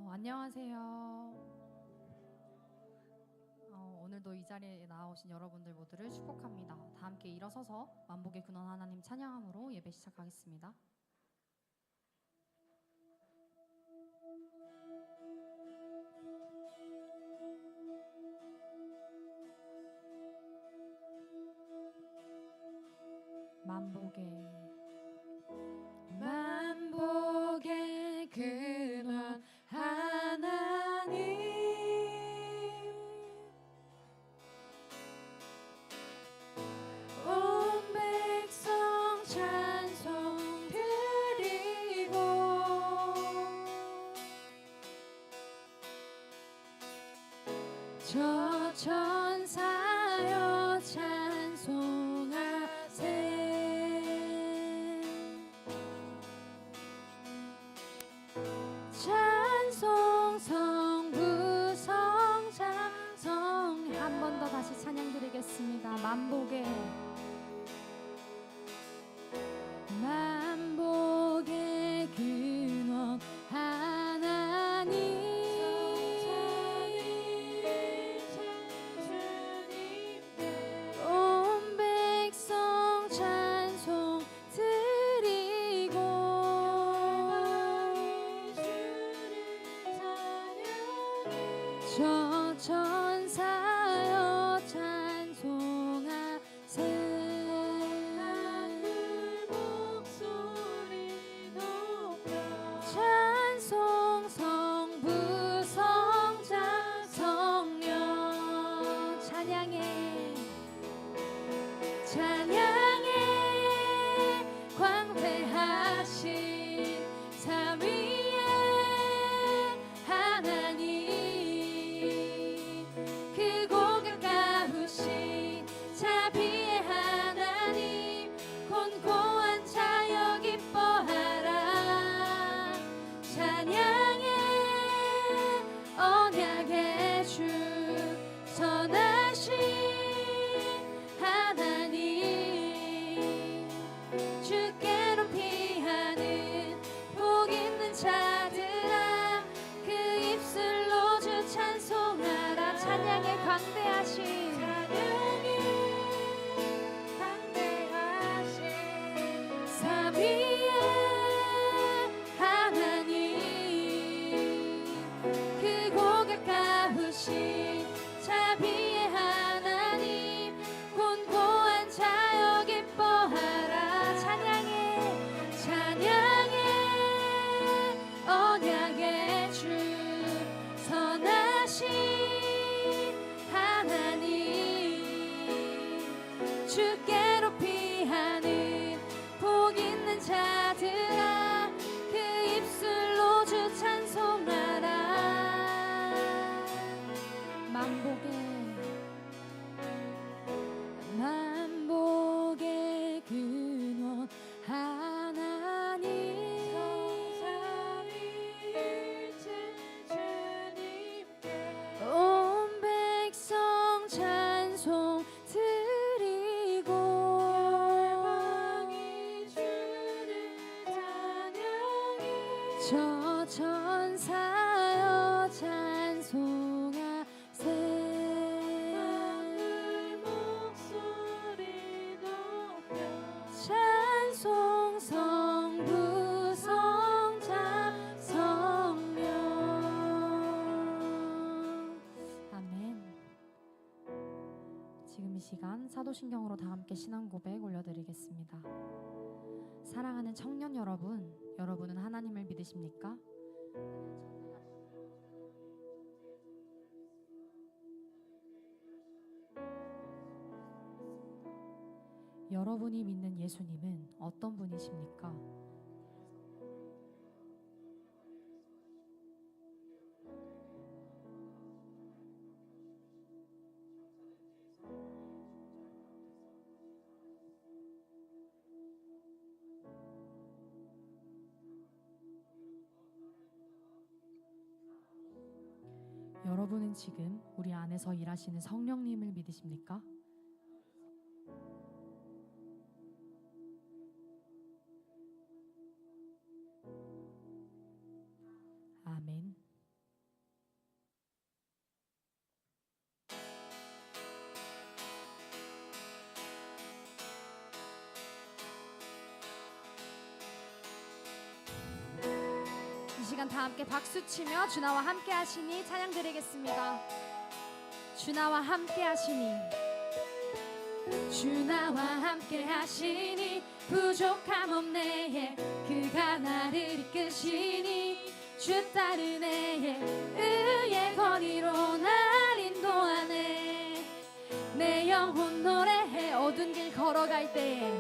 안녕하세요. 오늘도 이 자리에 나오신 여러분들 모두를 축복합니다. 다 함께 일어서서 만복의 근원 하나님 찬양함으로 예배 시작하겠습니다. 만복의 근원 하나님, 온 백성 찬송 드리고 저 천사여 찬송하세. 찬송 성부 성자 성. 한 번 더 다시 찬양 드리겠습니다. 만복의 근원 하나님, 온 백성 찬송 드리고 저 천사여 찬송하세. 하늘 목소리 높여 찬송 성부 성자 성령. 찬양해 광대하신 삼위의 하나님, 크고 가까우신 자비의 하나님, 곤고한 자여 기뻐하라. 찬양해 언약의 주 선하신 하나님, 주께로 피하는 복 있는 자들아, 그 입술로 주 찬송하라. 찬양에 광대하신 삼위의 하나님, 크고 가까우신 자비의 하나님, 곤고한 자여 기뻐하라. 찬양해 언약의 주 선하신 하나님, 주께로 피하는 복 있는 자들아, 그 입술로 주 찬송하라. 만복의 근원 하나님, 온 백성 찬송 드리고 저 천사여 찬송하세. 하늘 목소리 높여 찬송 성부 성자 성령. 아멘. 지금 이 시간 사도신경으로 다 함께 신앙 고백 올려드리겠습니다. 사랑하는 청년 여러분, 여러분은 하나님을 믿으십니까? 여러분이 믿는 예수님은 어떤 분이십니까? 여러분은 지금 우리 안에서 일하시는 성령님을 믿으십니까? 아멘. 이 시간 다 함께 박수치며 주나와 함께 하시니 찬양 드리겠습니다. 주나와 함께 하시니, 주나와 함께 하시니 부족함 없네. 그가 나를 이끄시니 주 따르네. 의의 거리로 날 인도하네. 내 영혼 노래해. 어두운 길 걸어갈 때에,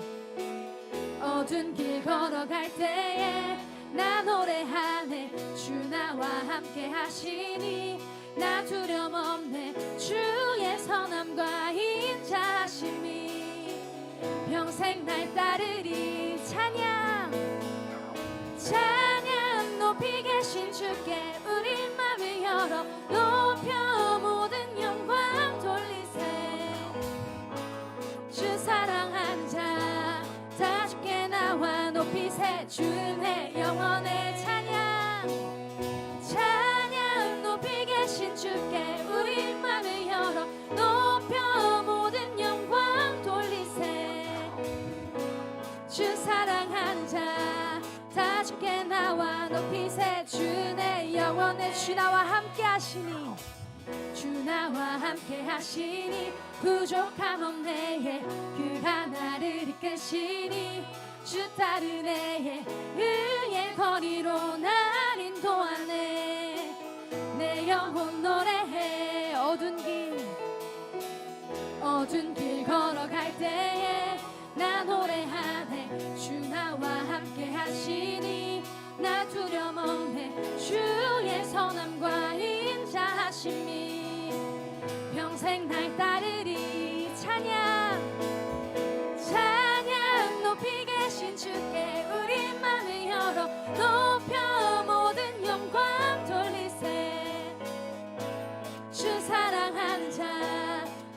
어두운 길 걸어갈 때에 나 노래하네. 주 나와 함께 하시니 나 두려움 없네. 주의 선함과 인자하심이 평생 날 따르리. 찬양 찬양 높이 계신 주께 우리 맘을 열어 높여 모든 영광 돌리세. 주 사랑하는 자 다 주께 나와 높이세. 주는 내 영혼의 찬양 찬양 높이 계신 주께 우리 맘을 열어 높여 모든 영광 돌리세. 주 사랑하는 자 다 주께 나와 높이세. 주 내 영혼의 주 나와 함께 하시니, 주 나와 함께 하시니 부족함 없네. 그가 나를 이끄시니 주 따르네. 의의 거리로 날 인도하네. 내 영혼 노래해. 어두운 길 걸어갈 때에 나 노래하네. 주 나와 함께 하시니 나 두려움 없네. 주의 선함과 인자하심이 평생 날 따르리. 찬양 찬양 높이 계신 주께 우리 맘을 열어 높여 모든 영광 돌리세. 주 사랑하는 자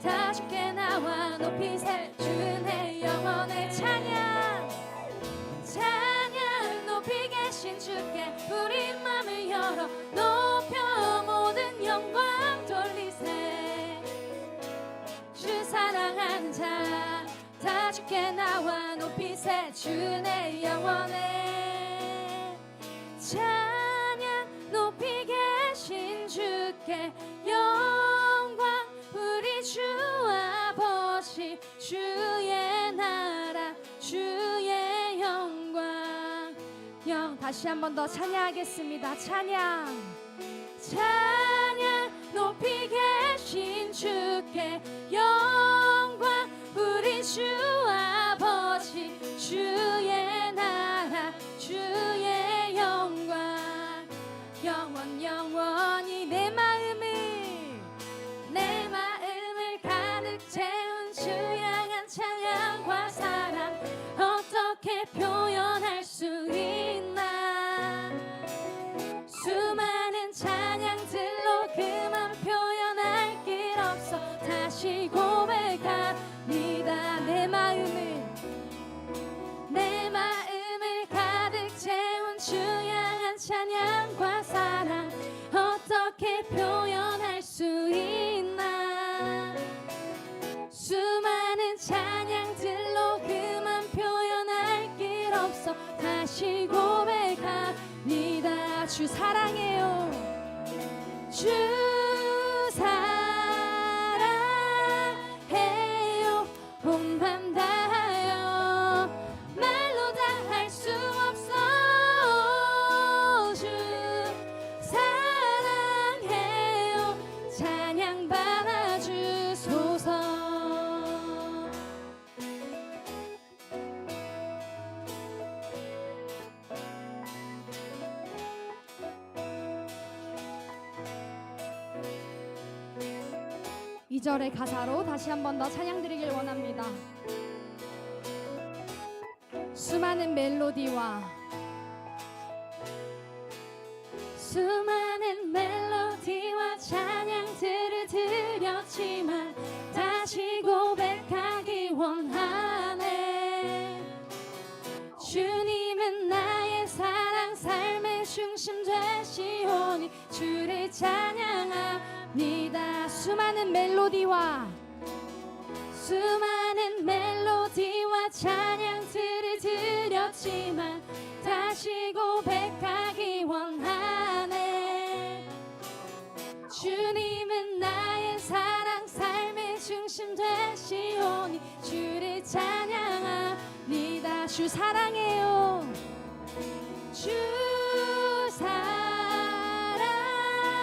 다 주께 나와 높이세. 주 내 영혼의 찬양 찬양 높이 계신 주께 우리 맘을 열어 높여 모든 영광 돌리세. 주 사랑하는 자 다 주께 나와 높이세. 주 내 영혼의 찬양 높이 계신 주께 영광 우리 주 아버지. 주의 나라 주의 영광. 다시 한 번 더 찬양하겠습니다. 찬양 찬양 높이 계신 주께 영광 우리 주 아버지. 주의 나라 주의 영광. 영원히 내 마음을 가득 채운 주 향한 찬양과 사랑 어떻게 표현할 수 있나. 수많은 찬양들로 그만 표현할 길 없어. 다시 고백합니다. 내 마음을 가득 채운 주 향한 찬양과 사랑 어떻게 표현할 수 있나. 수많은 찬양들로 그만 표현할 길 없어. 다시 고백합니다. 주 사랑해요. 주 사랑해요. 온 맘 다하여 말로 다 할 수 없어. 주 사랑해요. 찬양 받아주소서. 이 절의 가사로 다시 한 번 더 찬양 드리길 원합니다. 수많은 멜로디와 찬양 두렵지만 다시 고백하기 원하네. 주님은 나의 사랑 삶의 중심 되시오니 주를 찬양합니다. 수많은 멜로디와 찬양들을 드렸지만 다시 고백하기 원하네. 주님은 나의 사랑 삶의 중심 되시오니 주를 찬양합니다. 주 사랑해요. 주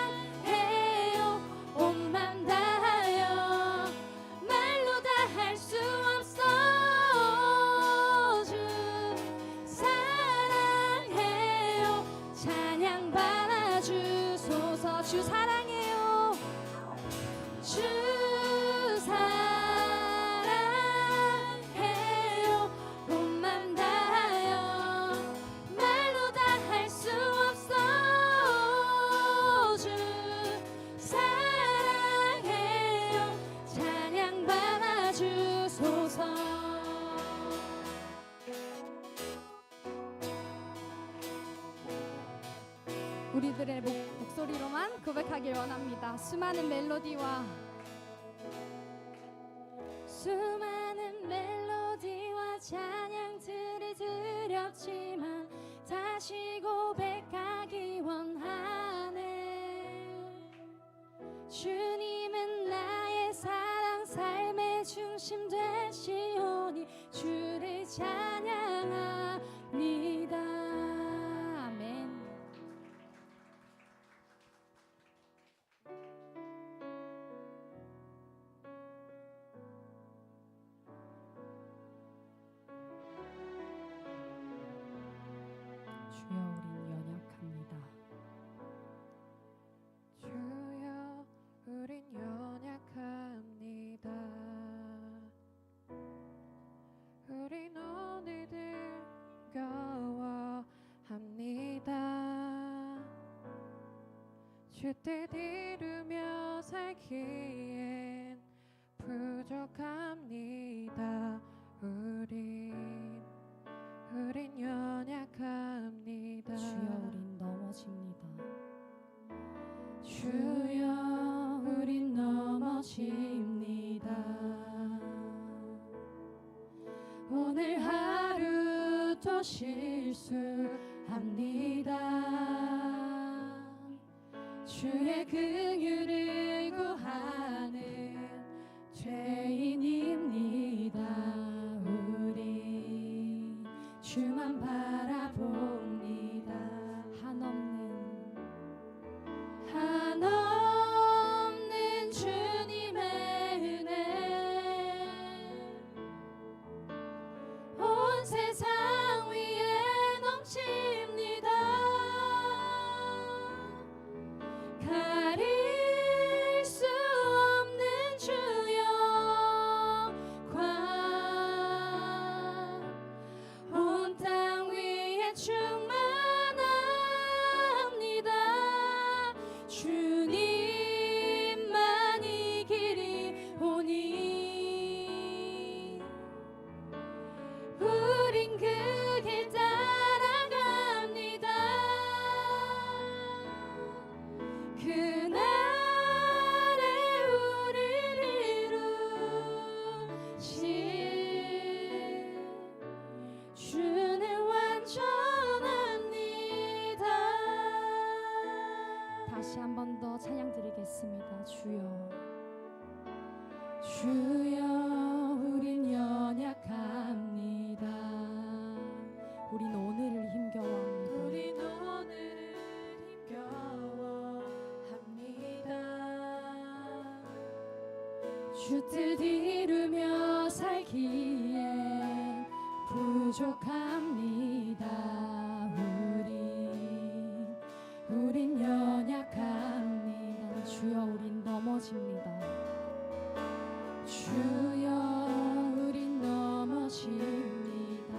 사랑해요. 온 맘 다하여 말로 다 할 수 없어. 주 사랑해요. 찬양 받아주소서. 주 사랑해요. 주 사랑해요. 온 맘 다하여 말로 다 할 수 없어. 주 사랑해요. 찬양 받아주소서. 우리들의 목소리로만 고백하길 원합니다. 수많은 멜로디와 찬양들을 드렸지만 다시 고백하기 원하네. 주님은 나의 사랑 삶의 중심 되시오니 주를 찬양합니다. 아멘. 주여 우린 연약합니다. 주여 우린 연약합니다. 우린 오늘도 힘겨워합니다. 주 뜻 이루며 살기엔 부족합니다. 우린 연약합니다. 주여 우린 넘어집니다. 주여 우린 넘어집니다. 오늘 하루도 실수합니다. 주의 긍휼을 구하는 죄인입니다. 우리 주만 바라봅니다. 한없는 주님의 은혜 온 세상 위에 넘칩니다. 가릴 수 없는 주의 영광 온 땅 위에 충만합니다. 주님만이 길이 오니 우린 그 길 따라갑니다. 그날에 우리를 이루실 주는 완전합니다. 다시 한 번 더 찬양 드리겠습니다. 주여 우린 연약합니다. 우린 오늘을 힘겨워합니다. 우린 오늘을 힘겨워합니다. 주 뜻 이루며 살기엔 부족합니다. 우린 연약합니다. 주여 우린 넘어집니다. 주여 우린 넘어집니다.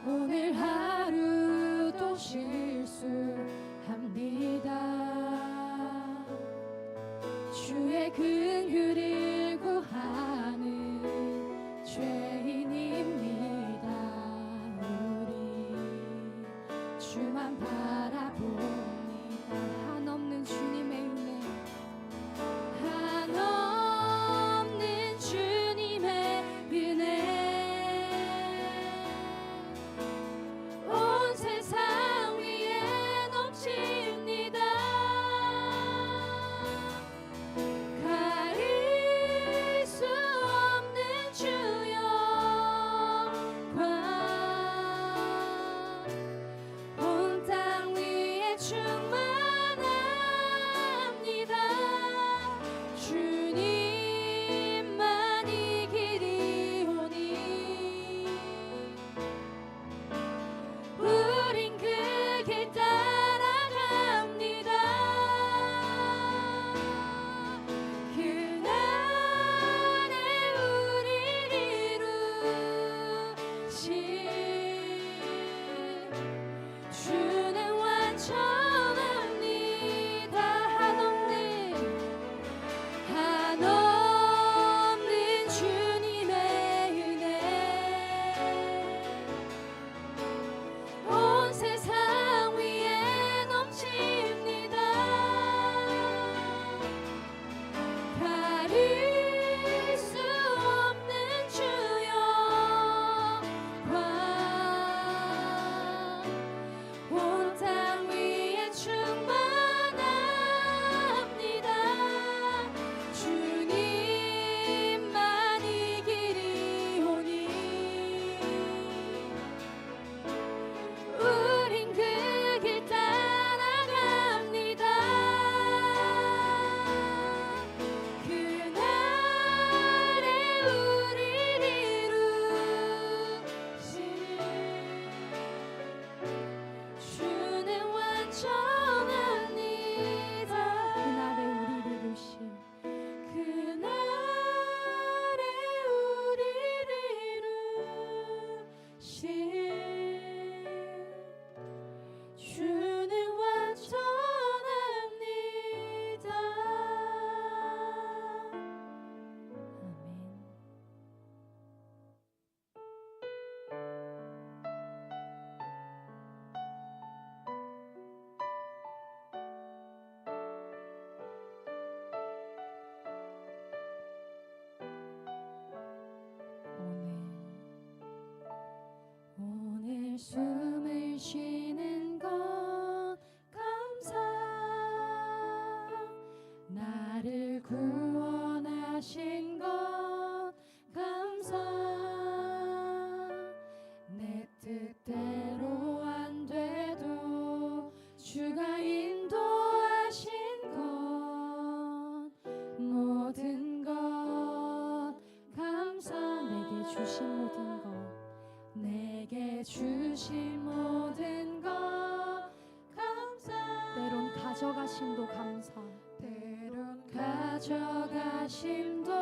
오늘 하루도 실수합니다. 주의 긍휼을 구하는 죄인입니다. 우리 주만 바라봅니다. 한없는 주님의 은혜, 한없는 주님의 은혜, 온 세상 위에 넘칩니다. 가릴 수 없는 주 영광, 온 땅 위에 충만합니다. 주님만 이기리오니 우린 그 길 따라갑니다. 그날에 우리를 이루신 주는 완전합니다. 한없는 주님의 은혜, 온 세상 위에 넘칩니다. 가릴 수 없는 주 영광, 온 땅 위에 충만합니다. 주님만 이기리오니 우린 그 길 따라갑니다. 그날에 우리를 이루신 주는 완전합니다. 그날에 우리를 이루신, 그날에 우리를 이루신 주는 완전합니다. 아멘. 오늘 숨을 쉬는 것 감사, 나를 구원하신 것 감사, 내 뜻대로 안 돼도 주가 인도하신 것, 모든 것 감사, 내게 주신 모든 것, 내게 주신 모든 것 감사, 때론 가져가심도 감사, 때론 가져가심도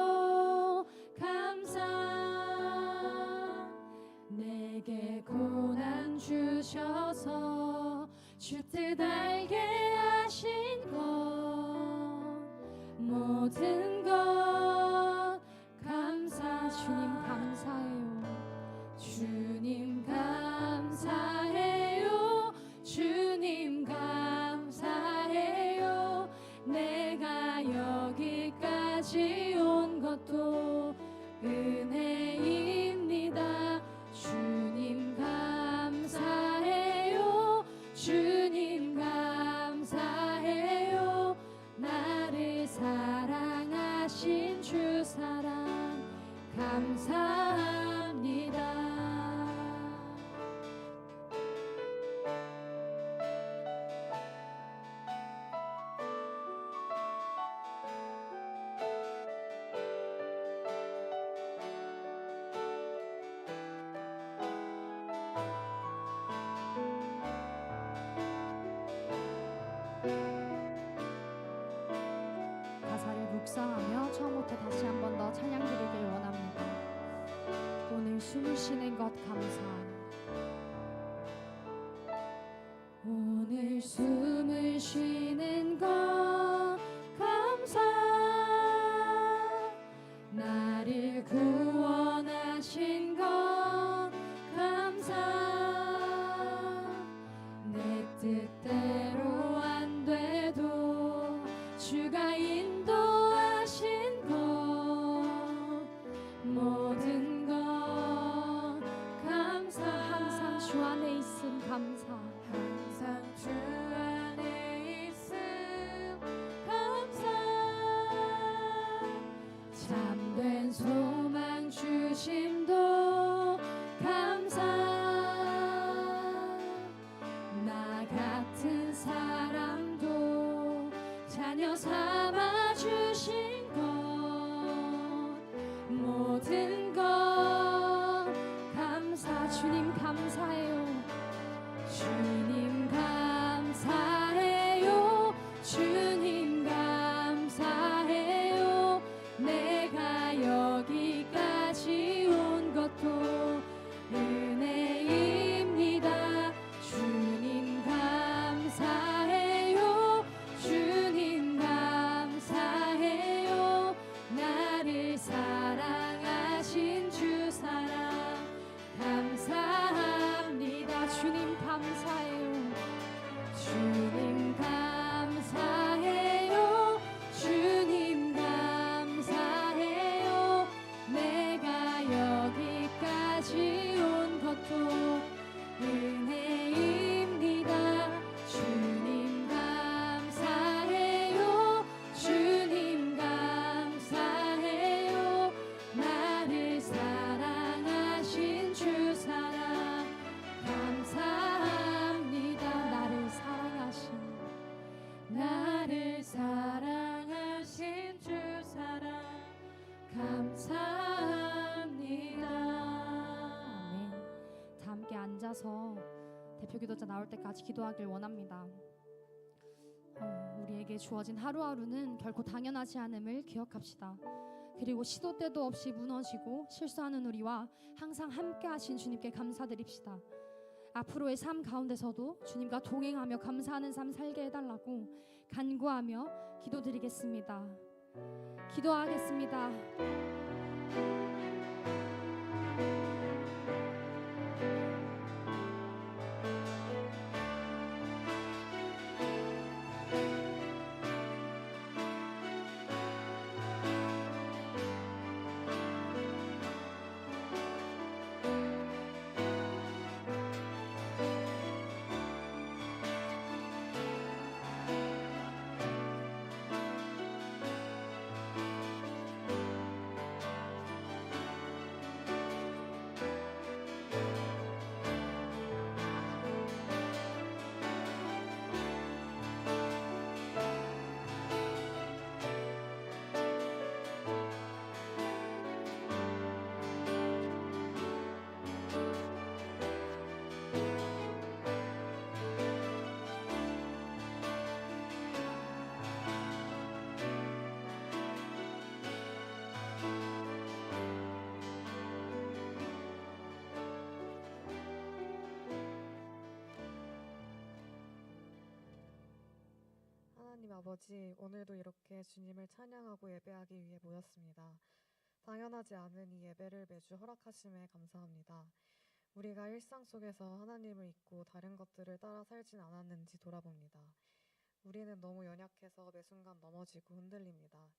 감사, 내게 고난 주셔서 주 뜻 알게 하신 것, 모든 것 감사. 주님 감사해요. 주님 감사해요. 주님 감사해요. 내가 여기까지 온 것도 은혜입니다. 주님 감사해요. 주님 감사해요. 나를 사랑하신 주 사랑 감사합니다. 가사를 묵상하며 처음부터 다시 한 번 더 찬양 드리길 원합니다. 오늘 숨을 쉬는 것 감사, 오늘 숨을 쉬는 것 감사, 참된 소망 주심도 감사. 나 같은 사람도 자녀 삼아 주신 것, 모든 것 감사. 주님 감사해요. 주님 감사해요. 주님 감사해요. 내가 여기까지 온 것도 은혜입니다. 주님 감사해요. 주님 감사해요. 나를 사랑하신 주 사랑 감사합니다. 주님 감사해요. 주님 감사해요. 주님 감사해요. 내가 여기까지 온 것도 은혜입니다. 주님 감사해요. 주님 감사해요. 나를 사랑하신 주 사랑 감사합니다. 나를 사랑하신 주 사랑 감사합니다. 아멘. 다 함께 앉아서 대표 기도자 나올 때까지 기도하길 원합니다. 우리에게 주어진 하루하루는 결코 당연하지 않음을 기억합시다. 그리고 시도 때도 없이 무너지고 실수하는 우리와 항상 함께 하신 주님께 감사드립시다. 앞으로의 삶 가운데서도 주님과 동행하며 감사하는 삶 살게 해달라고 간구하며 기도드리겠습니다. 기도하겠습니다. 하나님 아버지, 오늘도 이렇게 주님을 찬양하고 예배하기 위해 모였습니다. 당연하지 않은 이 예배를 매주 허락하심에 감사합니다. 우리가 일상 속에서 하나님을 잊고 다른 것들을 따라 살진 않았는지 돌아봅니다. 우리는 너무 연약해서 매 순간 넘어지고 흔들립니다.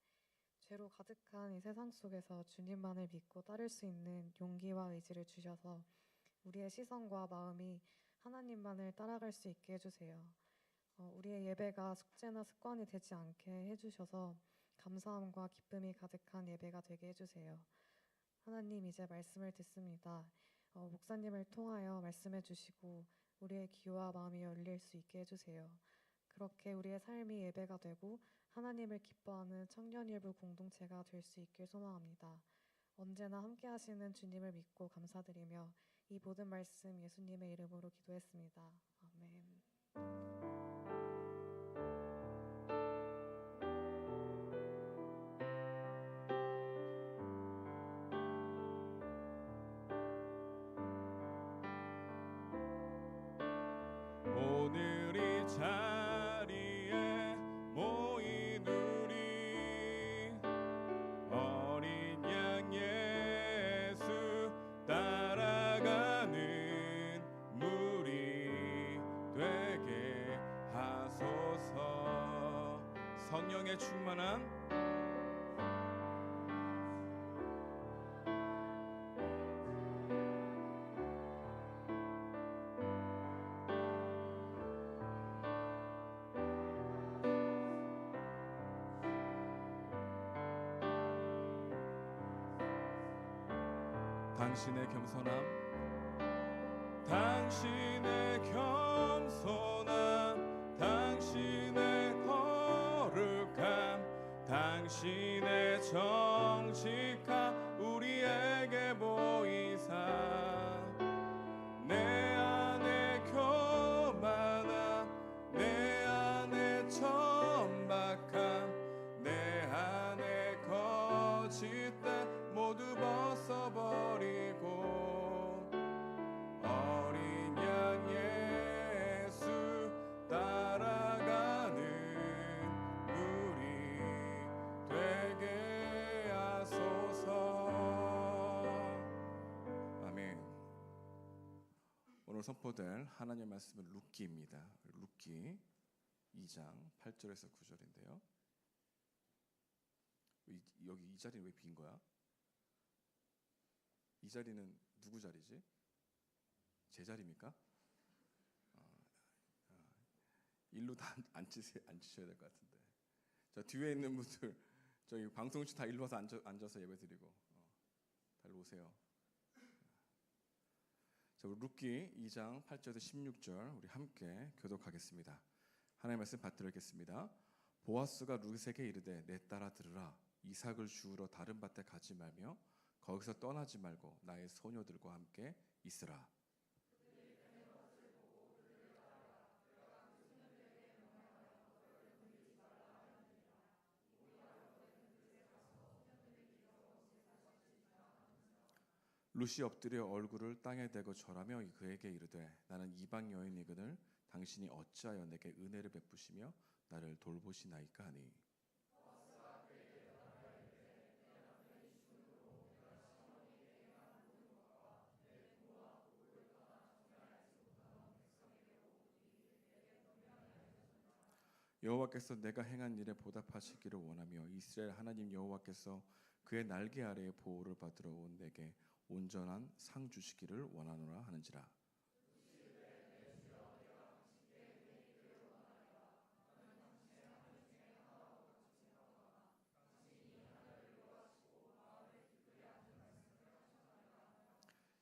죄로 가득한 이 세상 속에서 주님만을 믿고 따를 수 있는 용기와 의지를 주셔서 우리의 시선과 마음이 하나님만을 따라갈 수 있게 해주세요. 우리의 예배가 숙제나 습관이 되지 않게 해주셔서 감사함과 기쁨이 가득한 예배가 되게 해주세요. 하나님, 이제 말씀을 듣습니다. 목사님을 통하여 말씀해 주시고 우리의 귀와 마음이 열릴 수 있게 해주세요. 그렇게 우리의 삶이 예배가 되고 하나님을 기뻐하는 청년일부 공동체가 될 수 있길 소망합니다. 언제나 함께 하시는 주님을 믿고 감사드리며 이 모든 말씀 예수님의 이름으로 기도했습니다. 아멘. 오늘 이 자리에 모인 우리 어린 양 예수 따라가는 무리 되게 하소서. 성령의 충만한 당신의 겸손함 당신의 겸손함 당신의 거룩함 당신의 정직함 우리에게 보이사 내 안에 교만함 내 안에 천박함 내 안에 거짓됨 모두 벗어버리고 어린 양 예수 따라가는 우리 되게 하소서. 아멘. 오늘 선포될 하나님의 말씀은 룻기입니다. 룻기 2장 8절에서 9절인데요. 여기 이 자리는 왜 빈 거야? 이 자리는 누구 자리지? 제 자리입니까? 일로 다 앉으셔야 될 것 같은데. 자, 뒤에 있는 분들 저희 방송실 다 일로 와서 앉아서 예배드리고 다 일로 오세요. 자, 우리 룻기 2장 8절에서 16절 우리 함께 교독하겠습니다. 하나님의 말씀 받들겠습니다. 보아스가 룻에게 이르되 내 딸아 들으라. 이삭을 주우러 다른 밭에 가지 말며 거기서 떠나지 말고 나의 소녀들과 함께 있으라. 룻이 엎드려 얼굴을 땅에 대고 절하며 그에게 이르되 나는 이방 여인이거늘 당신이 어찌하여 내게 은혜를 베푸시며 나를 돌보시나이까 하니 여호와께서 내가 행한 일에 보답하시기를 원하며 이스라엘 하나님 여호와께서 그의 날개 아래에 보호를 받으러 온 내게 온전한 상 주시기를 원하노라 하는지라.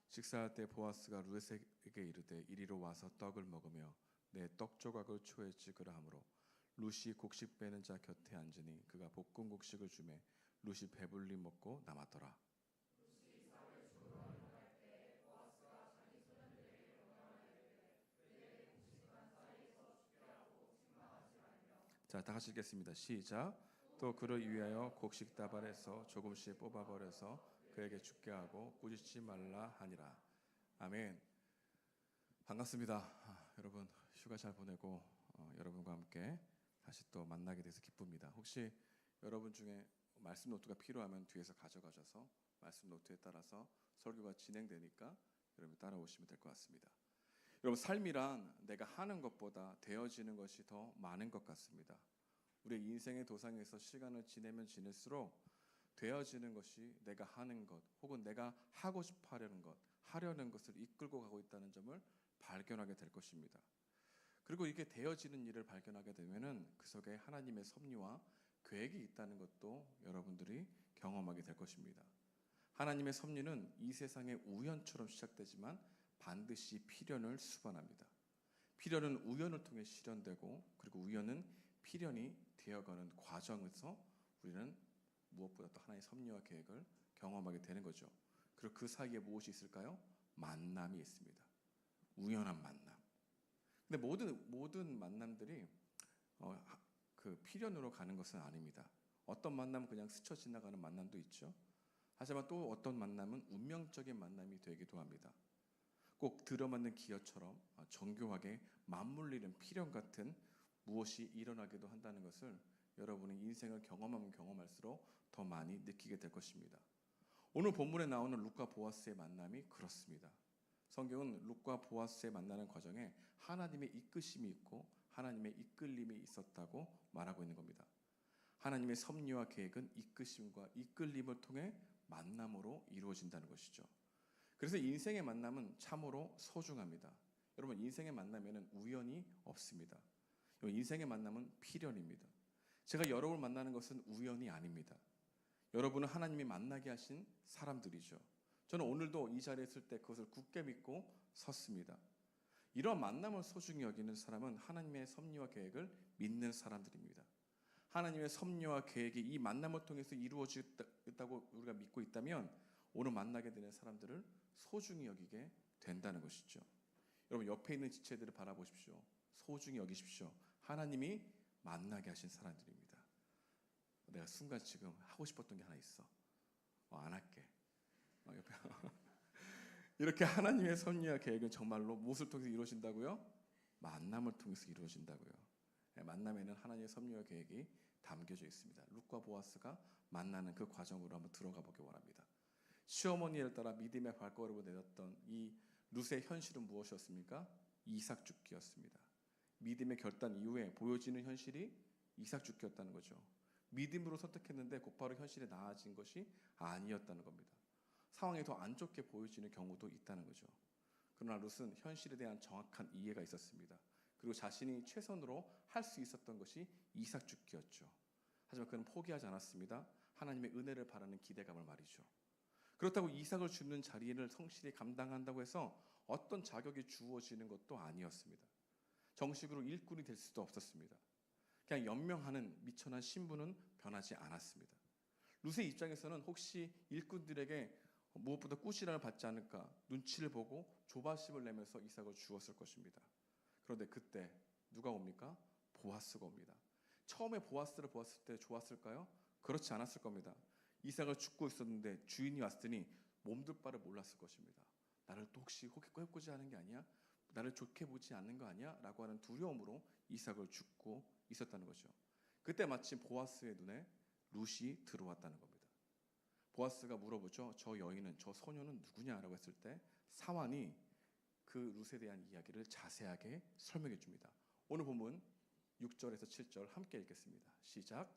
식사할 때 보아스가 룻에게 이르되 이리로 와서 떡을 먹으며 내 떡 조각을 초에 찍으라 하므로 룻이 곡식 빼는 자 곁에 앉으니 그가 볶은 곡식을 주매 룻이 배불리 먹고 남았더라. 자, 다 같이 읽겠습니다. 시작. 또 그를 위하여 곡식 다발에서 조금씩 뽑아버려서 그에게 죽게 하고 꾸짖지 말라 하니라. 아멘. 반갑습니다. 여러분 휴가 잘 보내고 여러분과 함께 다시 또 만나게 돼서 기쁩니다. 혹시 여러분 중에 말씀 노트가 필요하면 뒤에서 가져가셔서 말씀 노트에 따라서 설교가 진행되니까 여러분 따라오시면 될 것 같습니다. 여러분 삶이란 내가 하는 것보다 되어지는 것이 더 많은 것 같습니다. 우리의 인생의 도상에서 시간을 지내면 지낼수록 되어지는 것이 내가 하는 것 혹은 내가 하고 싶어 하려는 것을 이끌고 가고 있다는 점을 발견하게 될 것입니다. 그리고 이게 되어지는 일을 발견하게 되면은 그 속에 하나님의 섭리와 계획이 있다는 것도 여러분들이 경험하게 될 것입니다. 하나님의 섭리는 이 세상의 우연처럼 시작되지만 반드시 필연을 수반합니다. 필연은 우연을 통해 실현되고 그리고 우연은 필연이 되어가는 과정에서 우리는 무엇보다 또 하나의 섭리와 계획을 경험하게 되는 거죠. 그리고 그 사이에 무엇이 있을까요? 만남이 있습니다. 우연한 만남. 근데 모든 만남들이 그 필연으로 가는 것은 아닙니다. 어떤 만남은 그냥 스쳐 지나가는 만남도 있죠. 하지만 또 어떤 만남은 운명적인 만남이 되기도 합니다. 꼭 들어맞는 기어처럼 정교하게 맞물리는 필연 같은 무엇이 일어나기도 한다는 것을 여러분이 인생을 경험하면 경험할수록 더 많이 느끼게 될 것입니다. 오늘 본문에 나오는 룻과 보아스의 만남이 그렇습니다. 성경은 룻과 보아스의 만나는 과정에 하나님의 이끄심이 있고 하나님의 이끌림이 있었다고 말하고 있는 겁니다. 하나님의 섭리와 계획은 이끄심과 이끌림을 통해 만남으로 이루어진다는 것이죠. 그래서 인생의 만남은 참으로 소중합니다. 여러분 인생의 만남에는 우연이 없습니다. 인생의 만남은 필연입니다. 제가 여러분을 만나는 것은 우연이 아닙니다. 여러분은 하나님이 만나게 하신 사람들이죠. 저는 오늘도 이 자리에 있을 때 그것을 굳게 믿고 섰습니다. 이런 만남을 소중히 여기는 사람은 하나님의 섭리와 계획을 믿는 사람들입니다. 하나님의 섭리와 계획이 이 만남을 통해서 이루어지겠다고 우리가 믿고 있다면 오늘 만나게 되는 사람들을 소중히 여기게 된다는 것이죠. 여러분 옆에 있는 지체들을 바라보십시오. 소중히 여기십시오. 하나님이 만나게 하신 사람들입니다. 내가 순간 지금 하고 싶었던 게 하나 있어. 안 할게. 옆에 이렇게 하나님의 섭리와 계획은 정말로 무엇을 통해서 이루어진다고요? 만남을 통해서 이루어진다고요. 만남에는 하나님의 섭리와 계획이 담겨져 있습니다. 룻과 보아스가 만나는 그 과정으로 한번 들어가 보기 원합니다. 시어머니를 따라 믿음의 발걸음을 내렸던 이 룻의 현실은 무엇이었습니까? 이삭 죽기였습니다. 믿음의 결단 이후에 보여지는 현실이 이삭 죽기였다는 거죠. 믿음으로 선택했는데 곧바로 현실에 나아진 것이 아니었다는 겁니다. 상황이 더 안 좋게 보여지는 경우도 있다는 거죠. 그러나 룻은 현실에 대한 정확한 이해가 있었습니다. 그리고 자신이 최선으로 할 수 있었던 것이 이삭 죽기였죠. 하지만 그는 포기하지 않았습니다. 하나님의 은혜를 바라는 기대감을 말이죠. 그렇다고 이삭을 죽는 자리를 성실히 감당한다고 해서 어떤 자격이 주어지는 것도 아니었습니다. 정식으로 일꾼이 될 수도 없었습니다. 그냥 연명하는 미천한 신분은 변하지 않았습니다. 룻의 입장에서는 혹시 일꾼들에게 무엇보다 꾸지람을 받지 않을까 눈치를 보고 조바심을 내면서 이삭을 주었을 것입니다. 그런데 그때 누가 옵니까? 보아스가 옵니다. 처음에 보아스를 보았을 때 좋았을까요? 그렇지 않았을 겁니다. 이삭을 죽고 있었는데 주인이 왔으니 몸둘 바를 몰랐을 것입니다. 나를 또 혹시 해코지 하는 게 아니야? 나를 좋게 보지 않는 거 아니야? 라고 하는 두려움으로 이삭을 죽고 있었다는 거죠. 그때 마침 보아스의 눈에 룻이 들어왔다는 겁니다. 보아스가 물어보죠. 저 여인은, 저 소녀는 누구냐라고 했을 때 사환이 그 룻에 대한 이야기를 자세하게 설명해 줍니다. 오늘 본문 6절에서 7절 함께 읽겠습니다. 시작.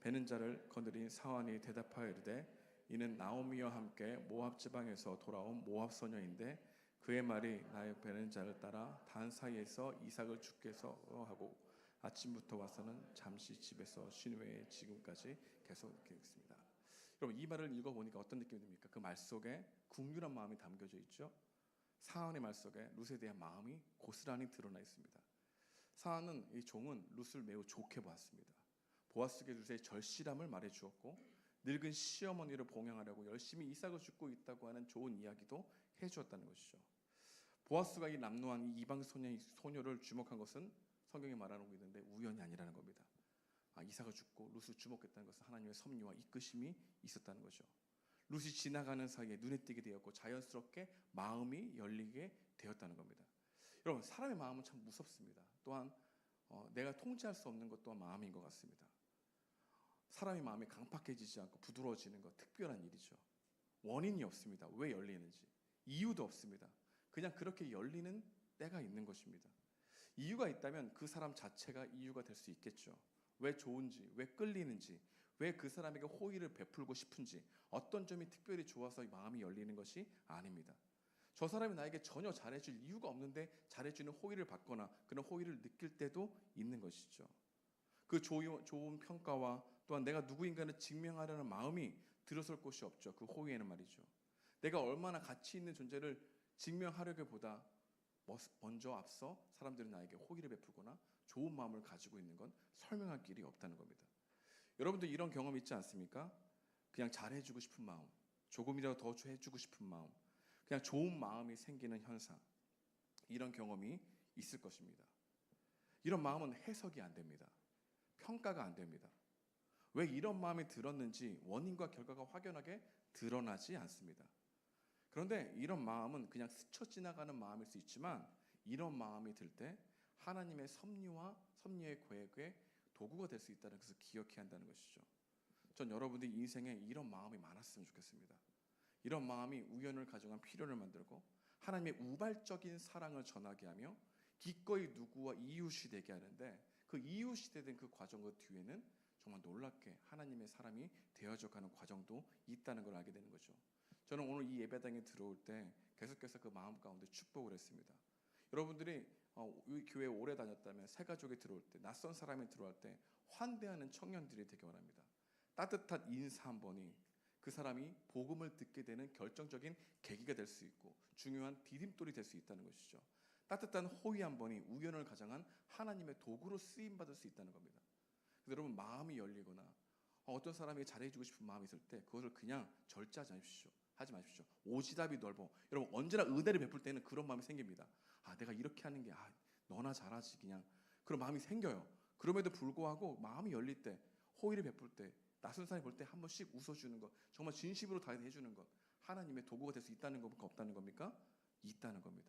베는 자를 거느린 사환이 대답하여 이르되 이는 나오미와 함께 모압 지방에서 돌아온 모압 소녀인데 그의 말이 나의 베는 자를 따라 단 사이에서 이삭을 죽게 해서 하고 아침부터 와서는 잠시 집에서 쉰 후에 지금까지 계속 이렇게 읽습니다. 여러분 이 말을 읽어보니까 어떤 느낌이 듭니까? 그 말 속에 궁휼한 마음이 담겨져 있죠. 사안의 말 속에 룻에 대한 마음이 고스란히 드러나 있습니다. 사안은 이 종은 룻을 매우 좋게 보았습니다. 보아스에게 룻의 절실함을 말해주었고 늙은 시어머니를 봉양하려고 열심히 이삭을 죽고 있다고 하는 좋은 이야기도 해주었다는 것이죠. 보아스가 이 남노한 이 이방 소녀를 주목한 것은 성경에 말하고 있는데 우연이 아니라는 겁니다. 이삭을 죽고 룻을 주목했다는 것은 하나님의 섭리와 이끄심이 있었다는 거죠. 룻이 지나가는 사이에 눈에 띄게 되었고 자연스럽게 마음이 열리게 되었다는 겁니다. 여러분 사람의 마음은 참 무섭습니다. 또한 내가 통제할 수 없는 것 또한 마음인 것 같습니다. 사람의 마음이 강팍해지지 않고 부드러워지는 것 특별한 일이죠. 원인이 없습니다. 왜 열리는지 이유도 없습니다. 그냥 그렇게 열리는 때가 있는 것입니다. 이유가 있다면 그 사람 자체가 이유가 될 수 있겠죠. 왜 좋은지, 왜 끌리는지, 왜 그 사람에게 호의를 베풀고 싶은지, 어떤 점이 특별히 좋아서 마음이 열리는 것이 아닙니다. 저 사람이 나에게 전혀 잘해줄 이유가 없는데 잘해주는 호의를 받거나 그런 호의를 느낄 때도 있는 것이죠. 그 좋은 평가와 또한 내가 누구인가를 증명하려는 마음이 들어설 곳이 없죠. 그 호의에는 말이죠. 내가 얼마나 가치 있는 존재를 증명하려기보다 먼저 앞서 사람들이 나에게 호의를 베풀거나 좋은 마음을 가지고 있는 건 설명할 길이 없다는 겁니다. 여러분들 이런 경험 있지 않습니까? 그냥 잘해주고 싶은 마음, 조금이라도 더 해주고 싶은 마음, 그냥 좋은 마음이 생기는 현상, 이런 경험이 있을 것입니다. 이런 마음은 해석이 안 됩니다. 평가가 안 됩니다. 왜 이런 마음이 들었는지 원인과 결과가 확연하게 드러나지 않습니다. 그런데 이런 마음은 그냥 스쳐 지나가는 마음일 수 있지만 이런 마음이 들 때 하나님의 섭리와 섭리의 계획의 도구가 될 수 있다는 것을 기억해야 한다는 것이죠. 전 여러분들이 인생에 이런 마음이 많았으면 좋겠습니다. 이런 마음이 우연을 가정한 필요를 만들고 하나님의 우발적인 사랑을 전하게 하며 기꺼이 누구와 이웃이 되게 하는데 그 이웃이 되는 그 과정 그 뒤에는 정말 놀랍게 하나님의 사람이 되어져가는 과정도 있다는 걸 알게 되는 거죠. 저는 오늘 이 예배당에 들어올 때 계속해서 그 마음 가운데 축복을 했습니다. 여러분들이 이 교회에 오래 다녔다면 새 가족에 들어올 때 낯선 사람이 들어올 때 환대하는 청년들이 되기 원합니다. 따뜻한 인사 한 번이 그 그 사람이 복음을 듣게 되는 결정적인 계기가 될 수 있고 중요한 디딤돌이 될 수 있다는 것이죠. 따뜻한 호의 한 번이 우연을 가장한 하나님의 도구로 쓰임 받을 수 있다는 겁니다. 여러분 마음이 열리거나 어떤 사람에게 잘해주고 싶은 마음이 있을 때 그것을 그냥 절제하지 마십시오. 하지 마십시오. 오지랖이 넓어. 여러분 언제나 은혜를 베풀 때는 그런 마음이 생깁니다. 내가 이렇게 하는 게 너나 잘하지 그냥 그런 마음이 생겨요. 그럼에도 불구하고 마음이 열릴 때 호의를 베풀 때 낯선 사람이 볼 때 한 번씩 웃어주는 것 정말 진심으로 다 해주는 것 하나님의 도구가 될 수 있다는 겁니까 없다는 겁니까? 있다는 겁니다.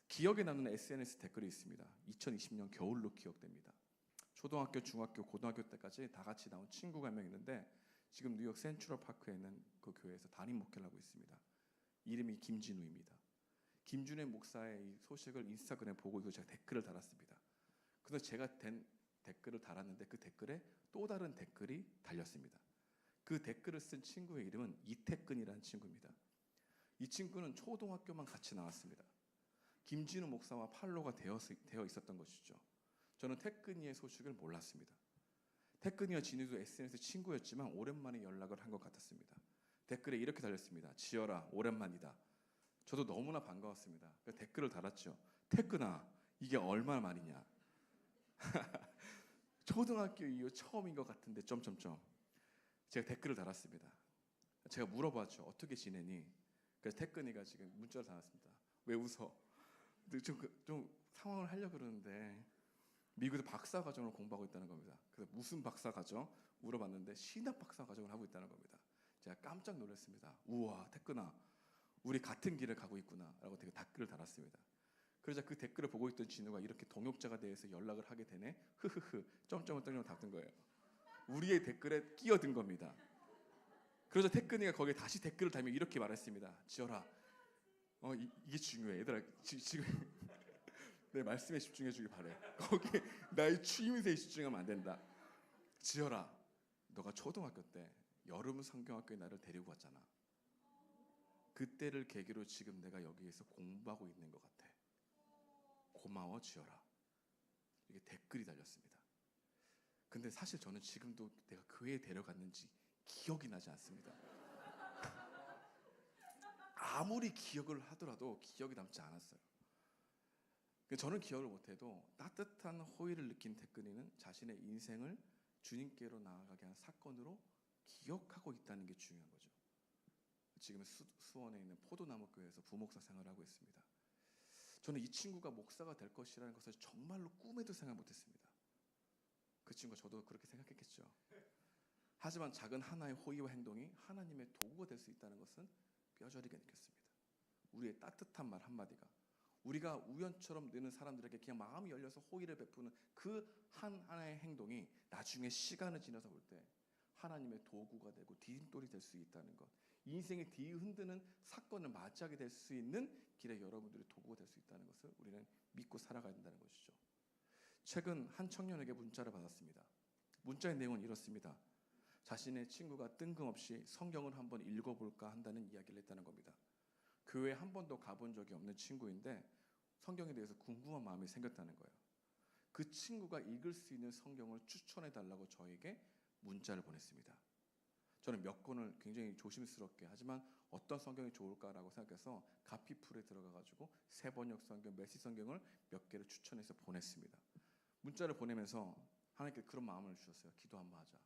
기억에 남는 SNS 댓글이 있습니다. 2020년 겨울로 기억됩니다. 초등학교, 중학교, 고등학교 때까지 다 같이 나온 친구가 한 명 있는데 지금 뉴욕 센트럴 파크에 있는 그 교회에서 담임 목회를 하고 있습니다. 이름이 김진우입니다. 김준혜 목사의 이 소식을 인스타그램에 보고 이거 제가 댓글을 달았습니다. 그래서 제가 댓글을 달았는데 그 댓글에 또 다른 댓글이 달렸습니다. 그 댓글을 쓴 친구의 이름은 이태근이라는 친구입니다. 이 친구는 초등학교만 같이 나왔습니다. 김진우 목사와 팔로가 되어 있었던 것이죠. 저는 태근이의 소식을 몰랐습니다. 태근이와 진우도 SNS 친구였지만 오랜만에 연락을 한 것 같았습니다. 댓글에 이렇게 달렸습니다. 지열아 오랜만이다. 저도 너무나 반가웠습니다. 댓글을 달았죠. 태근아 이게 얼마나 말이냐. 초등학교 이후 처음인 것 같은데 점점점. 제가 댓글을 달았습니다. 제가 물어봤죠. 어떻게 지내니? 그래서 태근이가 지금 문자를 달았습니다. 왜 웃어? 좀 상황을 하려고 그러는데 미국에서 박사 과정을 공부하고 있다는 겁니다. 그래서 무슨 박사 과정? 물어봤는데 신학 박사 과정을 하고 있다는 겁니다. 제가 깜짝 놀랐습니다. 우와 태근아 우리 같은 길을 가고 있구나 라고 되게 댓글을 달았습니다. 그러자 그 댓글을 보고 있던 진우가 이렇게 동역자가 돼서 연락을 하게 되네. 흐흐흐 점점을 답는 거예요. 우리의 댓글에 끼어든 겁니다. 그러자 태근이가 거기에 다시 댓글을 달며 이렇게 말했습니다. 지열아 이게 중요해. 얘들아 지금 내 말씀에 집중해 주길 바래. 거기에 나의 추임새에 집중하면 안 된다. 지열아 너가 초등학교 때 여름 성경학교에 나를 데리고 갔잖아. 그때를 계기로 지금 내가 여기에서 공부하고 있는 것 같아. 고마워 지열아. 이게 댓글이 달렸습니다. 근데 사실 저는 지금도 내가 교회에 데려갔는지 기억이 나지 않습니다. 아무리 기억을 하더라도 기억이 남지 않았어요. 저는 기억을 못해도 따뜻한 호의를 느낀 태근이는 자신의 인생을 주님께로 나아가게 한 사건으로 기억하고 있다는 게 중요한 거죠. 지금 수원에 있는 포도나무 교회에서 부목사 생활을 하고 있습니다. 저는 이 친구가 목사가 될 것이라는 것을 정말로 꿈에도 생각 못했습니다. 그 친구가 저도 그렇게 생각했겠죠. 하지만 작은 하나의 호의와 행동이 하나님의 도구가 될 수 있다는 것은 뼈저리게 느꼈습니다. 우리의 따뜻한 말 한마디가 우리가 우연처럼 느는 사람들에게 그냥 마음이 열려서 호의를 베푸는 그 하나의 행동이 나중에 시간을 지나서 볼 때 하나님의 도구가 되고 디딤돌이 될 수 있다는 것, 인생의 뒤흔드는 사건을 맞이하게 될 수 있는 길에 여러분들의 도구가 될 수 있다는 것을 우리는 믿고 살아가야 된다는 것이죠. 최근 한 청년에게 문자를 받았습니다. 문자의 내용은 이렇습니다. 자신의 친구가 뜬금없이 성경을 한번 읽어볼까 한다는 이야기를 했다는 겁니다. 교회에 한 번도 가본 적이 없는 친구인데 성경에 대해서 궁금한 마음이 생겼다는 거예요. 그 친구가 읽을 수 있는 성경을 추천해달라고 저에게 문자를 보냈습니다. 저는 몇 권을 굉장히 조심스럽게 하지만 어떤 성경이 좋을까라고 생각해서 가피풀에 들어가가지고 새번역 성경, 메시 성경을 몇 개를 추천해서 보냈습니다. 문자를 보내면서 하나님께 그런 마음을 주셨어요. 기도 한번 하자.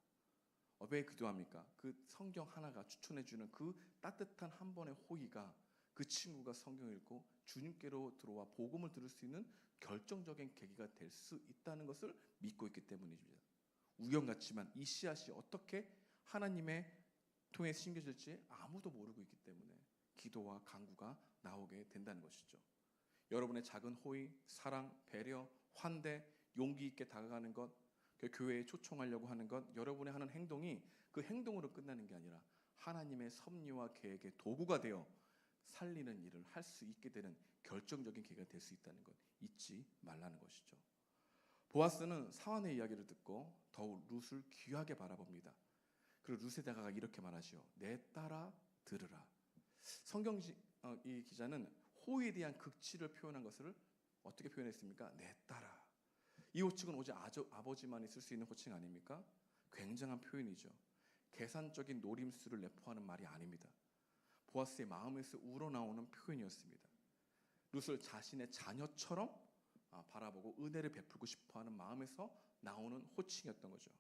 왜 기도합니까? 그 성경 하나가 추천해주는 그 따뜻한 한 번의 호의가 그 친구가 성경을 읽고 주님께로 들어와 복음을 들을 수 있는 결정적인 계기가 될 수 있다는 것을 믿고 있기 때문입니다. 우연 같지만 이 씨앗이 어떻게 하나님의 통해 심겨질지 아무도 모르고 있기 때문에 기도와 간구가 나오게 된다는 것이죠. 여러분의 작은 호의, 사랑, 배려, 환대, 용기 있게 다가가는 것, 교회에 초청하려고 하는 것, 여러분의 하는 행동이 그 행동으로 끝나는 게 아니라 하나님의 섭리와 계획의 도구가 되어 살리는 일을 할 수 있게 되는 결정적인 계기가 될 수 있다는 것 잊지 말라는 것이죠. 보아스는 사환의 이야기를 듣고 더욱 룻을 귀하게 바라봅니다. 그리고 룻에 다가가 이렇게 말하시오. 내 딸아 들으라. 성경 이 기자는 호의에 대한 극치를 표현한 것을 어떻게 표현했습니까? 내 딸아. 이 호칭은 오직 아버지만이 쓸 수 있는 호칭 아닙니까? 굉장한 표현이죠. 계산적인 노림수를 내포하는 말이 아닙니다. 보아스의 마음에서 우러나오는 표현이었습니다. 룻을 자신의 자녀처럼 바라보고 은혜를 베풀고 싶어하는 마음에서 나오는 호칭이었던 거죠.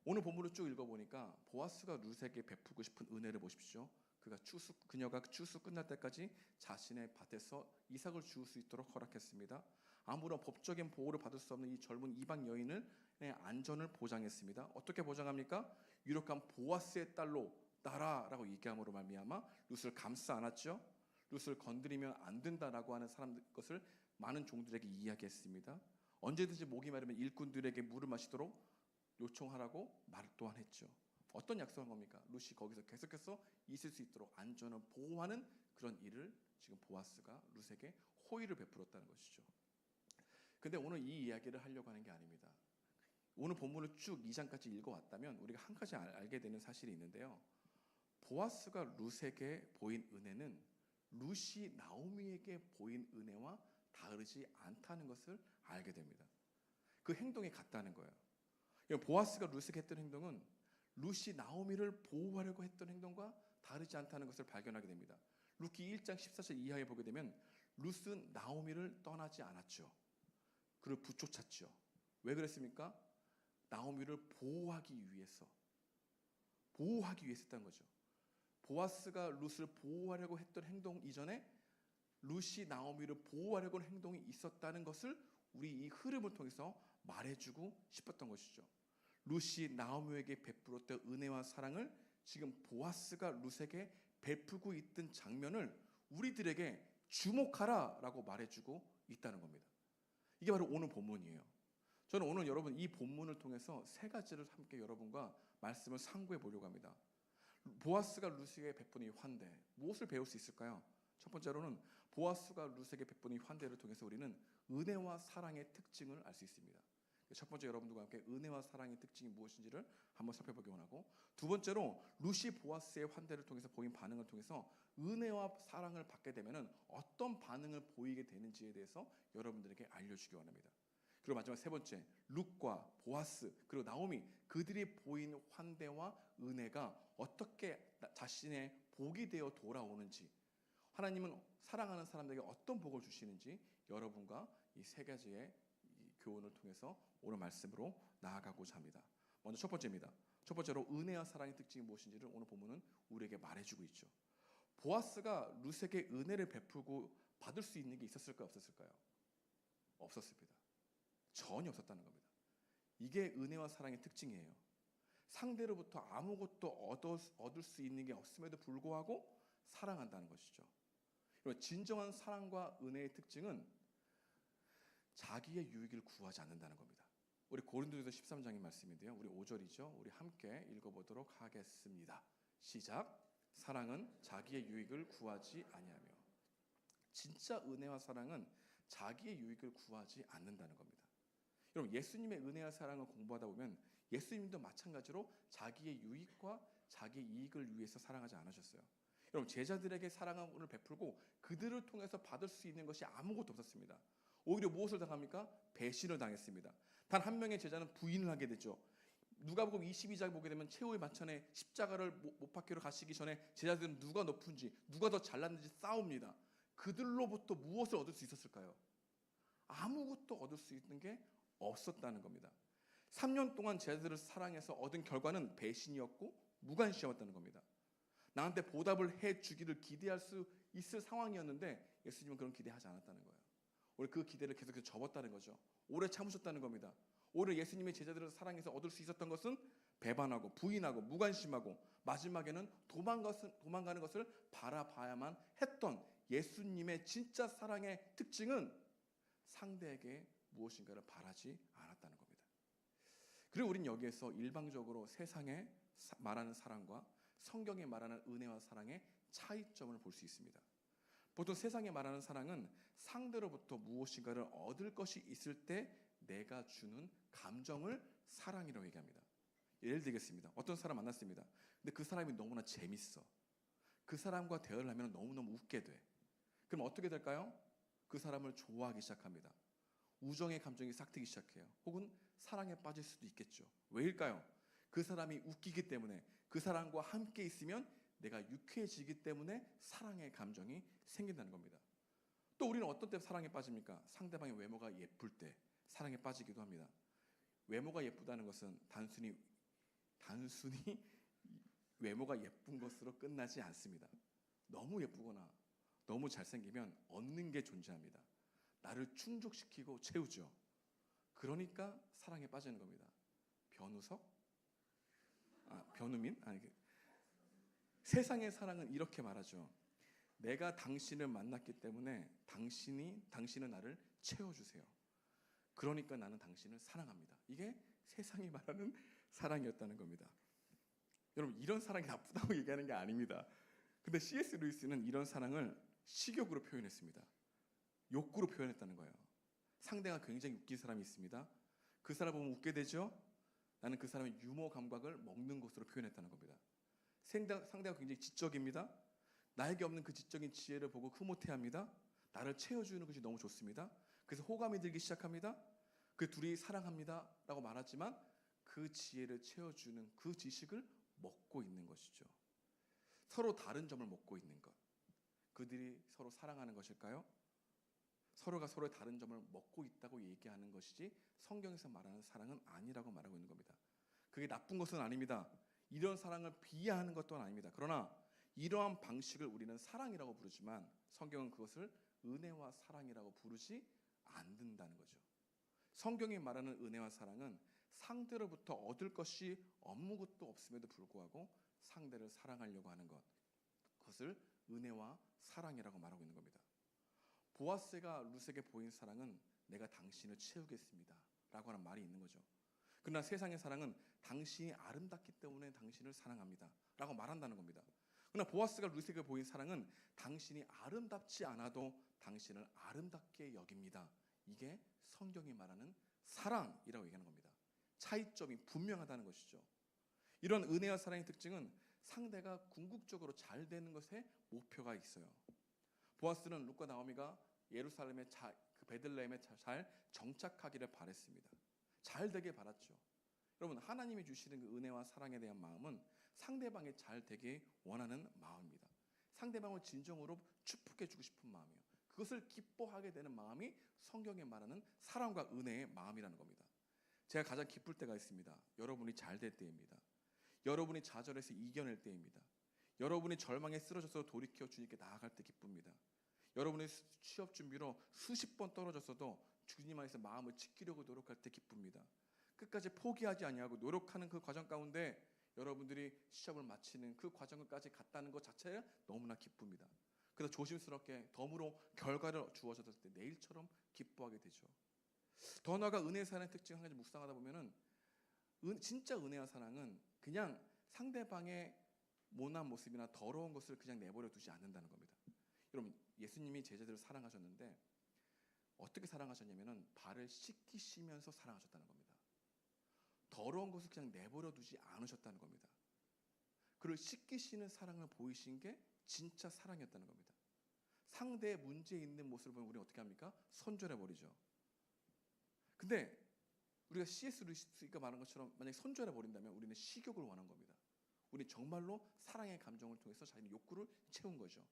오늘 본문을 쭉 읽어보니까 보아스가 룻에게 베풀고 싶은 은혜를 보십시오. 그녀가 추수 끝날 때까지 자신의 밭에서 이삭을 주울 수 있도록 허락했습니다. 아무런 법적인 보호를 받을 수 없는 이 젊은 이방 여인의 안전을 보장했습니다. 어떻게 보장합니까? 유력한 보아스의 딸로 따라라고 얘기함으로 말미암아 룻을 감싸 안았죠. 룻을 건드리면 안 된다라고 하는 것을 많은 종들에게 이야기했습니다. 언제든지 목이 마르면 일꾼들에게 물을 마시도록 요청하라고 말 또한 했죠. 어떤 약속한 겁니까? 룻이 거기서 계속해서 있을 수 있도록 안전을 보호하는 그런 일을 지금 보아스가 룻에게 호의를 베풀었다는 것이죠. 근데 오늘 이 이야기를 하려고 하는 게 아닙니다. 오늘 본문을 쭉 2장까지 읽어왔다면 우리가 한 가지 알게 되는 사실이 있는데요. 보아스가 룻에게 보인 은혜는 룻이 나오미에게 보인 은혜와 다르지 않다는 것을 알게 됩니다. 그 행동이 같다는 거예요. 보아스가 룻에게 했던 행동은 룻이 나오미를 보호하려고 했던 행동과 다르지 않다는 것을 발견하게 됩니다. 룻기 1장 14절 이하에 보게 되면 룻은 나오미를 떠나지 않았죠. 그를 붙쫓았죠. 왜 그랬습니까? 나오미를 보호하기 위해서 했다는 거죠. 보아스가 룻을 보호하려고 했던 행동 이전에 룻이 나오미를 보호하려고 하는 행동이 있었다는 것을 우리 이 흐름을 통해서 말해주고 싶었던 것이죠. 룻이 나오미에게 베풀었던 은혜와 사랑을 지금 보아스가 룻에게 베푸고 있던 장면을 우리들에게 주목하라라고 말해주고 있다는 겁니다. 이게 바로 오늘 본문이에요. 저는 오늘 여러분 이 본문을 통해서 세 가지를 함께 여러분과 말씀을 상고해 보려고 합니다. 보아스가 룻에게 베푸는 이 환대, 무엇을 배울 수 있을까요? 첫 번째로는 보아스가 룻에게 베푸는 이 환대를 통해서 우리는 은혜와 사랑의 특징을 알 수 있습니다. 첫 번째 여러분들과 함께 은혜와 사랑의 특징이 무엇인지를 한번 살펴보기 원하고, 두 번째로 룻이 보아스의 환대를 통해서 보인 반응을 통해서 은혜와 사랑을 받게 되면 어떤 반응을 보이게 되는지에 대해서 여러분들에게 알려주기 원합니다. 그리고 마지막 세 번째, 룻과 보아스 그리고 나오미 그들이 보인 환대와 은혜가 어떻게 자신의 복이 되어 돌아오는지, 하나님은 사랑하는 사람들에게 어떤 복을 주시는지 여러분과 이 세 가지의 교훈을 통해서 오늘 말씀으로 나아가고자 합니다. 먼저 첫 번째입니다. 첫 번째로 은혜와 사랑의 특징이 무엇인지를 오늘 본문은 우리에게 말해주고 있죠. 보아스가 룻에게 은혜를 베풀고 받을 수 있는 게 있었을까요? 없었을까요? 없었습니다. 전혀 없었다는 겁니다. 이게 은혜와 사랑의 특징이에요. 상대로부터 아무것도 얻을 수 있는 게 없음에도 불구하고 사랑한다는 것이죠. 진정한 사랑과 은혜의 특징은 자기의 유익을 구하지 않는다는 겁니다. 우리 고린도전서 13장의 말씀인데요. 우리 5절이죠. 우리 함께 읽어보도록 하겠습니다. 시작. 사랑은 자기의 유익을 구하지 아니하며. 진짜 은혜와 사랑은 자기의 유익을 구하지 않는다는 겁니다. 여러분, 예수님의 은혜와 사랑을 공부하다 보면 예수님도 마찬가지로 자기의 유익과 자기의 이익을 위해서 사랑하지 않으셨어요. 여러분, 제자들에게 사랑을 베풀고 그들을 통해서 받을 수 있는 것이 아무것도 없었습니다. 오히려 무엇을 당합니까? 배신을 당했습니다. 단 한 명의 제자는 부인을 하게 되죠. 누가복음 22장 보게 되면 최후의 만찬에 십자가를 못 박히러 가시기 전에 제자들은 누가 높은지 누가 더 잘났는지 싸웁니다. 그들로부터 무엇을 얻을 수 있었을까요? 아무것도 얻을 수 있는 게 없었다는 겁니다. 3년 동안 제자들을 사랑해서 얻은 결과는 배신이었고 무관심이었다는 겁니다. 나한테 보답을 해주기를 기대할 수 있을 상황이었는데 예수님은 그런 기대하지 않았다는 거예요. 오히려 그 기대를 계속해서 접었다는 거죠. 오래 참으셨다는 겁니다. 오히려 예수님의 제자들을 사랑해서 얻을 수 있었던 것은 배반하고 부인하고 무관심하고 마지막에는 도망가는 것을 바라봐야만 했던 예수님의 진짜 사랑의 특징은 상대에게 무엇인가를 바라지 않았다는 겁니다. 그리고 우리는 여기에서 일방적으로 세상에 말하는 사랑과 성경에 말하는 은혜와 사랑의 차이점을 볼 수 있습니다. 보통 세상에 말하는 사랑은 상대로부터 무엇인가를 얻을 것이 있을 때 내가 주는 감정을 사랑이라고 얘기합니다. 예를 들겠습니다. 어떤 사람 만났습니다. 근데 그 사람이 너무나 재밌어. 그 사람과 대화를 하면 너무너무 웃게 돼. 그럼 어떻게 될까요? 그 사람을 좋아하기 시작합니다. 우정의 감정이 싹트기 시작해요. 혹은 사랑에 빠질 수도 있겠죠. 왜일까요? 그 사람이 웃기기 때문에, 그 사람과 함께 있으면 내가 유쾌해지기 때문에 사랑의 감정이 생긴다는 겁니다. 또 우리는 어떤 때 사랑에 빠집니까? 상대방의 외모가 예쁠 때 사랑에 빠지기도 합니다. 외모가 예쁘다는 것은 단순히 외모가 예쁜 것으로 끝나지 않습니다. 너무 예쁘거나 너무 잘생기면 얻는 게 존재합니다. 나를 충족시키고 채우죠. 그러니까 사랑에 빠지는 겁니다. 변우석? 변우민? 세상의 사랑은 이렇게 말하죠. 내가 당신을 만났기 때문에 당신은 나를 채워주세요. 그러니까 나는 당신을 사랑합니다. 이게 세상이 말하는 사랑이었다는 겁니다. 여러분, 이런 사랑이 나쁘다고 얘기하는 게 아닙니다. 근데 C.S. 루이스는 이런 사랑을 식욕으로 표현했습니다. 욕구로 표현했다는 거예요. 상대가 굉장히 웃긴 사람이 있습니다. 그 사람 보면 웃게 되죠? 나는 그 사람의 유머 감각을 먹는 것으로 표현했다는 겁니다. 상대가 굉장히 지적입니다. 나에게 없는 그 지적인 지혜를 보고 흐뭇해합니다. 나를 채워주는 것이 너무 좋습니다. 그래서 호감이 들기 시작합니다. 그 둘이 사랑합니다 라고 말하지만 그 지혜를 채워주는 그 지식을 먹고 있는 것이죠. 서로 다른 점을 먹고 있는 것. 그들이 서로 사랑하는 것일까요? 서로가 서로의 다른 점을 먹고 있다고 얘기하는 것이지 성경에서 말하는 사랑은 아니라고 말하고 있는 겁니다. 그게 나쁜 것은 아닙니다. 이런 사랑을 비하하는 것도 아닙니다. 그러나 이러한 방식을 우리는 사랑이라고 부르지만 성경은 그것을 은혜와 사랑이라고 부르지 않는다는 거죠. 성경이 말하는 은혜와 사랑은 상대로부터 얻을 것이 아무것도 없음에도 불구하고 상대를 사랑하려고 하는 것, 그것을 은혜와 사랑이라고 말하고 있는 겁니다. 보아스가 룻에게 보인 사랑은 내가 당신을 채우겠습니다 라고 하는 말이 있는 거죠. 그러나 세상의 사랑은 당신이 아름답기 때문에 당신을 사랑합니다 라고 말한다는 겁니다. 그러나 보아스가 룻에게 보인 사랑은 당신이 아름답지 않아도 당신을 아름답게 여깁니다. 이게 성경이 말하는 사랑이라고 얘기하는 겁니다. 차이점이 분명하다는 것이죠. 이런 은혜와 사랑의 특징은 상대가 궁극적으로 잘 되는 것에 목표가 있어요. 보아스는 룻과 나오미가 예루살렘의 그 베들레헴에 잘 정착하기를 바랬습니다. 잘 되길 바랐죠. 여러분, 하나님이 주시는 그 은혜와 사랑에 대한 마음은 상대방이 잘 되길 원하는 마음입니다. 상대방을 진정으로 축복해주고 싶은 마음이에요. 그것을 기뻐하게 되는 마음이 성경에 말하는 사랑과 은혜의 마음이라는 겁니다. 제가 가장 기쁠 때가 있습니다. 여러분이 잘 될 때입니다. 여러분이 좌절해서 이겨낼 때입니다. 여러분이 절망에 쓰러져서 돌이켜 주님께 나아갈 때 기쁩니다. 여러분의 취업 준비로 수십 번 떨어졌어도 주님 안에서 마음을 지키려고 노력할 때 기쁩니다. 끝까지 포기하지 아니하고 노력하는 그 과정 가운데 여러분들이 시험을 마치는 그 과정까지 갔다는 것 자체에 너무나 기쁩니다. 그래서 조심스럽게 덤으로 결과를 주어졌을 때 내일처럼 기뻐하게 되죠. 더 나아가 은혜의 사랑의 특징 한 가지 묵상하다 보면은 진짜 은혜와 사랑은 그냥 상대방의 모난 모습이나 더러운 것을 그냥 내버려 두지 않는다는 겁니다. 여러분, 예수님이 제자들을 사랑하셨는데 어떻게 사랑하셨냐면은 발을 씻기시면서 사랑하셨다는 겁니다. 더러운 것을 그냥 내버려 두지 않으셨다는 겁니다. 그를 씻기시는 사랑을 보이신 게 진짜 사랑이었다는 겁니다. 상대의 문제 있는 모습을 보면 우리는 어떻게 합니까? 손절해 버리죠. 근데 우리가 C.S. 루이스가 말한 것처럼 만약에 손절해 버린다면 우리는 식욕을 원한 겁니다. 우리는 정말로 사랑의 감정을 통해서 자기의 욕구를 채운 거죠.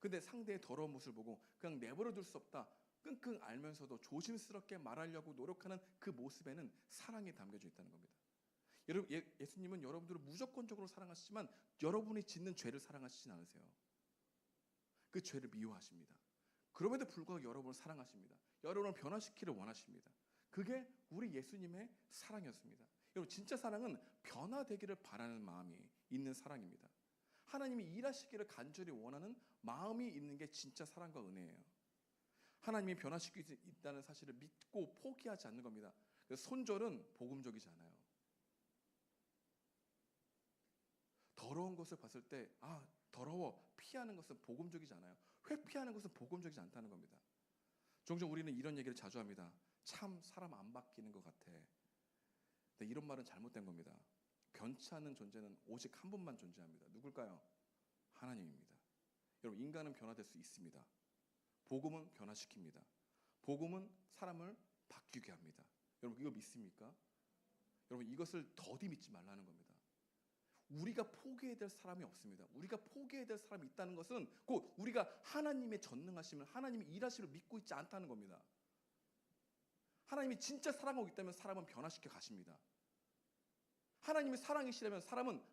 근데 상대의 더러운 모습을 보고 그냥 내버려 둘 수 없다, 끙끙 앓면서도 조심스럽게 말하려고 노력하는 그 모습에는 사랑이 담겨져 있다는 겁니다. 여러분, 예수님은 여러분들을 무조건적으로 사랑하시지만 여러분이 짓는 죄를 사랑하시진 않으세요. 그 죄를 미워하십니다. 그럼에도 불구하고 여러분을 사랑하십니다. 여러분을 변화시키기를 원하십니다. 그게 우리 예수님의 사랑이었습니다. 여러분, 진짜 사랑은 변화되기를 바라는 마음이 있는 사랑입니다. 하나님이 일하시기를 간절히 원하는 마음이 있는 게 진짜 사랑과 은혜예요. 하나님이 변화시키고 있다는 사실을 믿고 포기하지 않는 겁니다. 그래서 손절은 복음적이지 않아요. 더러운 것을 봤을 때 더러워, 피하는 것은 복음적이지 않아요. 회피하는 것은 복음적이지 않다는 겁니다. 종종 우리는 이런 얘기를 자주 합니다. 참 사람 안 바뀌는 것 같아. 근데 이런 말은 잘못된 겁니다. 변치 않는 존재는 오직 한 분만 존재합니다. 누굴까요? 하나님입니다. 여러분, 인간은 변화될 수 있습니다. 복음은 변화시킵니다. 복음은 사람을 바뀌게 합니다. 여러분, 이거 믿습니까? 여러분, 이것을 더디 믿지 말라는 겁니다. 우리가 포기해야 될 사람이 없습니다. 우리가 포기해야 될 사람이 있다는 것은 곧 우리가 하나님의 전능하심을, 하나님의 일하심을 믿고 있지 않다는 겁니다. 하나님이 진짜 사랑하고 있다면 사람은 변화시켜 가십니다. 하나님이 사랑이시라면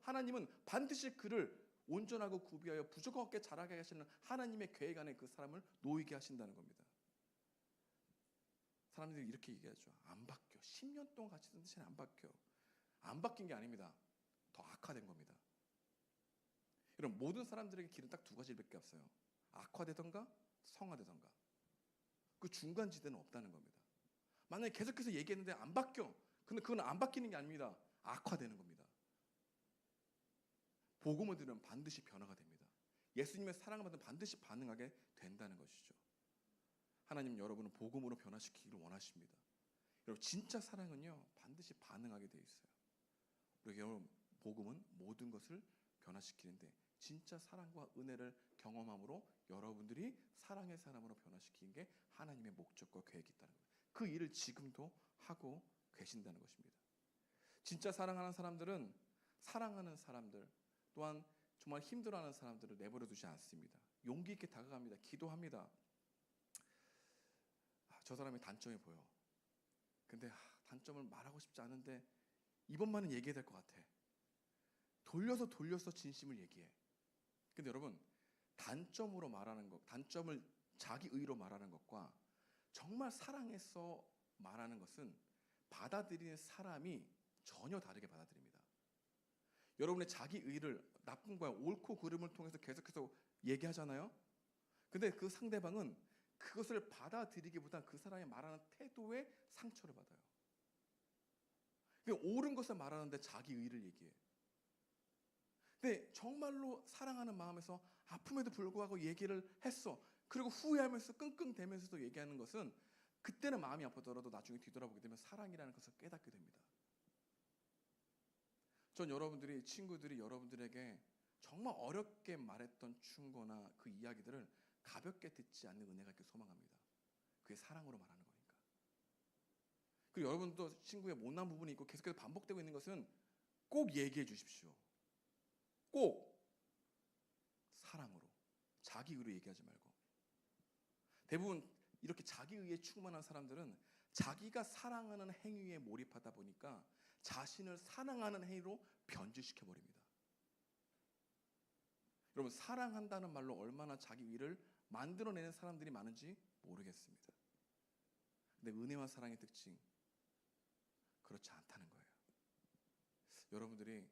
하나님은 반드시 그를 온전하고 구비하여 부족한 없게 자라게 하시는 하나님의 계획 안에 그 사람을 놓이게 하신다는 겁니다. 사람들이 이렇게 얘기하죠. 안 바뀌어. 10년 동안 같이 있는 사람이 안 바뀌어. 안 바뀐 게 아닙니다. 더 악화된 겁니다. 여러분, 모든 사람들에게 길은 딱 두 가지밖에 없어요. 악화되던가 성화되던가. 그 중간 지대는 없다는 겁니다. 만약에 계속해서 얘기했는데 안 바뀌어. 근데 그건 안 바뀌는 게 아닙니다. 악화되는 겁니다. 복음을 들으면 반드시 변화가 됩니다. 예수님의 사랑을 받으면 반드시 반응하게 된다는 것이죠. 하나님 여러분은 복음으로 변화시키기를 원하십니다. 여러분, 진짜 사랑은요 반드시 반응하게 돼 있어요. 우리 여러분, 복음은 모든 것을 변화시키는데 진짜 사랑과 은혜를 경험함으로 여러분들이 사랑의 사람으로 변화시키는 게 하나님의 목적과 계획이 있다는 거예요. 그 일을 지금도 하고 계신다는 것입니다. 진짜 사랑하는 사람들은 사랑하는 사람들 또한 정말 힘들어하는 사람들을 내버려 두지 않습니다. 용기 있게 다가갑니다. 기도합니다. 저 사람의 단점이 보여. 근데 단점을 말하고 싶지 않은데 이번만은 얘기해야 될 것 같아. 돌려서 진심을 얘기해. 근데 여러분, 단점으로 말하는 것, 단점을 자기 의로 말하는 것과 정말 사랑해서 말하는 것은 받아들이는 사람이 전혀 다르게 받아들입니다. 여러분의 자기 의를 나쁨과 옳고 그름을 통해서 계속해서 얘기하잖아요. 근데 그 상대방은 그것을 받아들이기보다 그 사람이 말하는 태도에 상처를 받아요. 옳은 것을 말하는데 자기 의를 얘기해. 근데 정말로 사랑하는 마음에서 아픔에도 불구하고 얘기를 했어. 그리고 후회하면서 끙끙대면서도 얘기하는 것은 그때는 마음이 아프더라도 나중에 뒤돌아보게 되면 사랑이라는 것을 깨닫게 됩니다. 전 여러분들이, 친구들이 여러분들에게 정말 어렵게 말했던 충고나 그 이야기들을 가볍게 듣지 않는 은혜가 있길 소망합니다. 그게 사랑으로 말하는 거니까. 그리고 여러분도 친구의 못난 부분이 있고 계속해서 반복되고 있는 것은 꼭 얘기해 주십시오. 꼭 사랑으로, 자기 의로 얘기하지 말고. 대부분 이렇게 자기 의에 충만한 사람들은 자기가 사랑하는 행위에 몰입하다 보니까 자신을 사랑하는 행위로 변질시켜 버립니다. 여러분, 사랑한다는 말로 얼마나 자기 의를 만들어내는 사람들이 많은지 모르겠습니다. 근데 은혜와 사랑의 특징, 그렇지 않다는 거예요. 여러분들이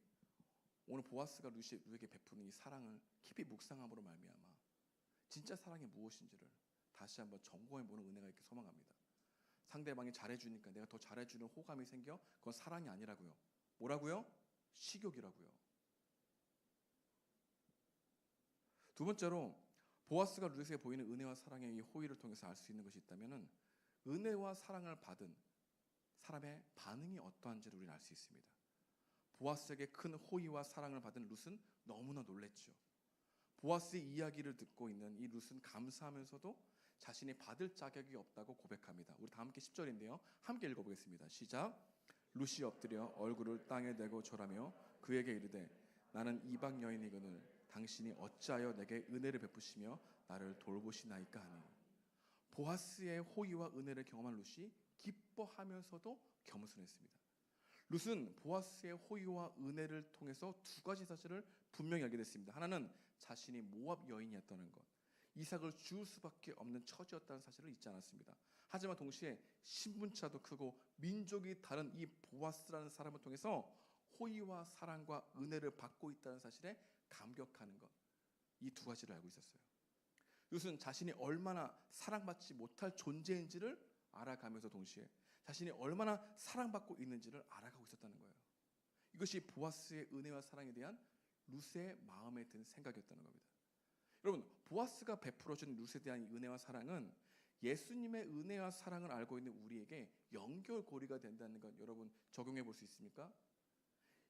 오늘 보아스가 루에게 베푸는 이 사랑을 깊이 묵상함으로 말미암아 진짜 사랑이 무엇인지를 다시 한번 점검해보는 은혜가 있길 소망합니다. 상대방이 잘해주니까 내가 더 잘해주는 호감이 생겨? 그건 사랑이 아니라고요. 뭐라고요? 식욕이라고요. 두 번째로 보아스가 루에게 보이는 은혜와 사랑의 이 호의를 통해서 알 수 있는 것이 있다면 은혜와 사랑을 받은 사람의 반응이 어떠한지를 우리는 알 수 있습니다. 보아스에게 큰 호의와 사랑을 받은 룻은 너무나 놀랬죠. 보아스의 이야기를 듣고 있는 이 룻은 감사하면서도 자신이 받을 자격이 없다고 고백합니다. 우리 다 함께 10절인데요. 함께 읽어보겠습니다. 시작. 룻이 엎드려 얼굴을 땅에 대고 절하며 그에게 이르되 나는 이방 여인이거늘 당신이 어찌하여 내게 은혜를 베푸시며 나를 돌보시나이까 하니. 보아스의 호의와 은혜를 경험한 룻이 기뻐하면서도 겸손했습니다. 룻은 보아스의 호의와 은혜를 통해서 두 가지 사실을 분명히 알게 됐습니다. 하나는 자신이 모압 여인이었다는 것, 이삭을 주울 수밖에 없는 처지였다는 사실을 잊지 않았습니다. 하지만 동시에 신분차도 크고 민족이 다른 이 보아스라는 사람을 통해서 호의와 사랑과 은혜를 받고 있다는 사실에 감격하는 것, 이 두 가지를 알고 있었어요. 룻은 자신이 얼마나 사랑받지 못할 존재인지를 알아가면서 동시에 자신이 얼마나 사랑받고 있는지를 알아가고 있었다는 거예요. 이것이 보아스의 은혜와 사랑에 대한 룻의 마음에 든 생각이었다는 겁니다. 여러분, 보아스가 베풀어준 룻에 대한 은혜와 사랑은 예수님의 은혜와 사랑을 알고 있는 우리에게 연결고리가 된다는 것, 여러분 적용해 볼 수 있습니까?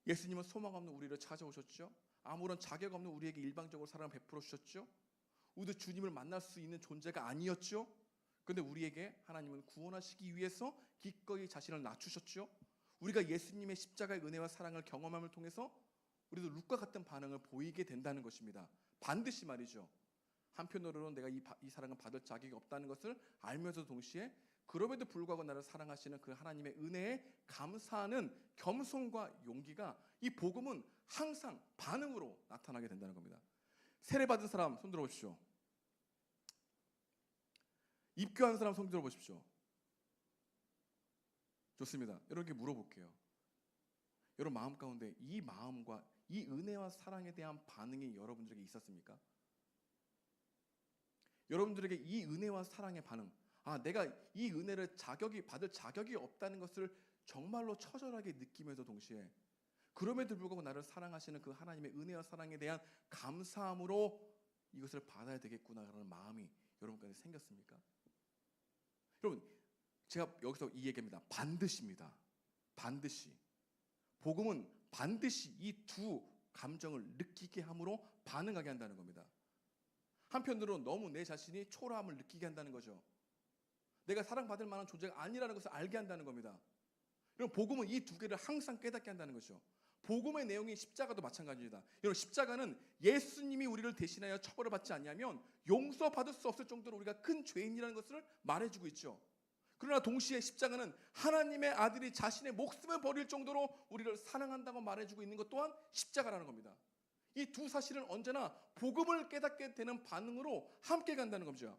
예수님은 소망 없는 우리를 찾아오셨죠. 아무런 자격 없는 우리에게 일방적으로 사랑을 베풀어 주셨죠. 우리도 주님을 만날 수 있는 존재가 아니었죠. 그런데 우리에게 하나님은 구원하시기 위해서 기꺼이 자신을 낮추셨죠. 우리가 예수님의 십자가의 은혜와 사랑을 경험함을 통해서 우리도 룻과 같은 반응을 보이게 된다는 것입니다. 반드시 말이죠. 한편으로는 내가 이 사랑을 받을 자격이 없다는 것을 알면서 동시에 그럼에도 불구하고 나를 사랑하시는 그 하나님의 은혜에 감사하는 겸손과 용기가 이 복음은 항상 반응으로 나타나게 된다는 겁니다. 세례받은 사람 손 들어보십시오. 입교한 사람 손 들어보십시오. 좋습니다. 여러분께 물어볼게요. 여러분 마음 가운데 이 마음과 이 은혜와 사랑에 대한 반응이 여러분들에게 있었습니까? 여러분들에게 이 은혜와 사랑의 반응, 내가 이 은혜를 받을 자격이 없다는 것을 정말로 처절하게 느끼면서 동시에 그럼에도 불구하고 나를 사랑하시는 그 하나님의 은혜와 사랑에 대한 감사함으로 이것을 받아야 되겠구나라는 마음이 여러분 가운데 생겼습니까? 여러분, 제가 여기서 이 얘기입니다. 반드시입니다. 반드시. 복음은 반드시 이 두 감정을 느끼게 함으로 반응하게 한다는 겁니다. 한편으로는 너무 내 자신이 초라함을 느끼게 한다는 거죠. 내가 사랑받을 만한 존재가 아니라는 것을 알게 한다는 겁니다. 여러분, 복음은 이 두 개를 항상 깨닫게 한다는 것이죠. 복음의 내용이 십자가도 마찬가지입니다. 여러분, 십자가는 예수님이 우리를 대신하여 처벌을 받지 않냐면 용서받을 수 없을 정도로 우리가 큰 죄인이라는 것을 말해주고 있죠. 그러나 동시에 십자가는 하나님의 아들이 자신의 목숨을 버릴 정도로 우리를 사랑한다고 말해주고 있는 것 또한 십자가라는 겁니다. 이 두 사실은 언제나 복음을 깨닫게 되는 반응으로 함께 간다는 겁니다.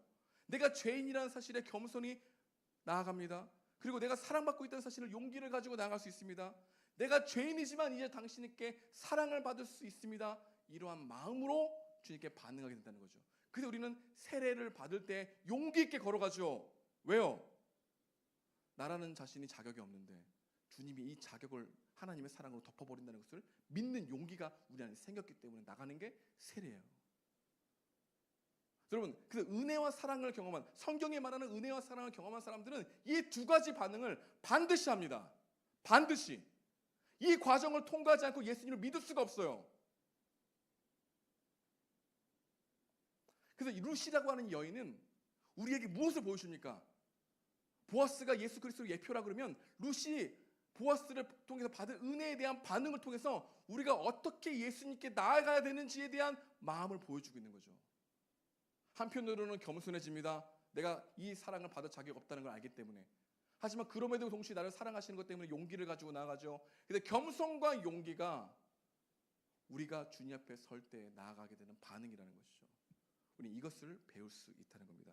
내가 죄인이라는 사실에 겸손히 나아갑니다. 그리고 내가 사랑받고 있다는 사실을 용기를 가지고 나아갈 수 있습니다. 내가 죄인이지만 이제 당신께 사랑을 받을 수 있습니다. 이러한 마음으로 주님께 반응하게 된다는 거죠. 그래서 우리는 세례를 받을 때 용기 있게 걸어가죠. 왜요? 나라는 자신이 자격이 없는데 주님이 이 자격을 하나님의 사랑으로 덮어버린다는 것을 믿는 용기가 우리 안에 생겼기 때문에 나가는 게 세례예요. 여러분, 그 은혜와 사랑을 경험한, 성경에 말하는 은혜와 사랑을 경험한 사람들은 이 두 가지 반응을 반드시 합니다. 반드시. 이 과정을 통과하지 않고 예수님을 믿을 수가 없어요. 그래서 이 룻이라고 하는 여인은 우리에게 무엇을 보여줍니까? 보아스가 예수 그리스도의 예표라 그러면 룻이 보아스를 통해서 받은 은혜에 대한 반응을 통해서 우리가 어떻게 예수님께 나아가야 되는지에 대한 마음을 보여주고 있는 거죠. 한편으로는 겸손해집니다. 내가 이 사랑을 받을 자격이 없다는 걸 알기 때문에. 하지만 그럼에도 동시에 나를 사랑하시는 것 때문에 용기를 가지고 나아가죠. 근데 겸손과 용기가 우리가 주님 앞에 설 때 나아가게 되는 반응이라는 것이죠. 우리 이것을 배울 수 있다는 겁니다.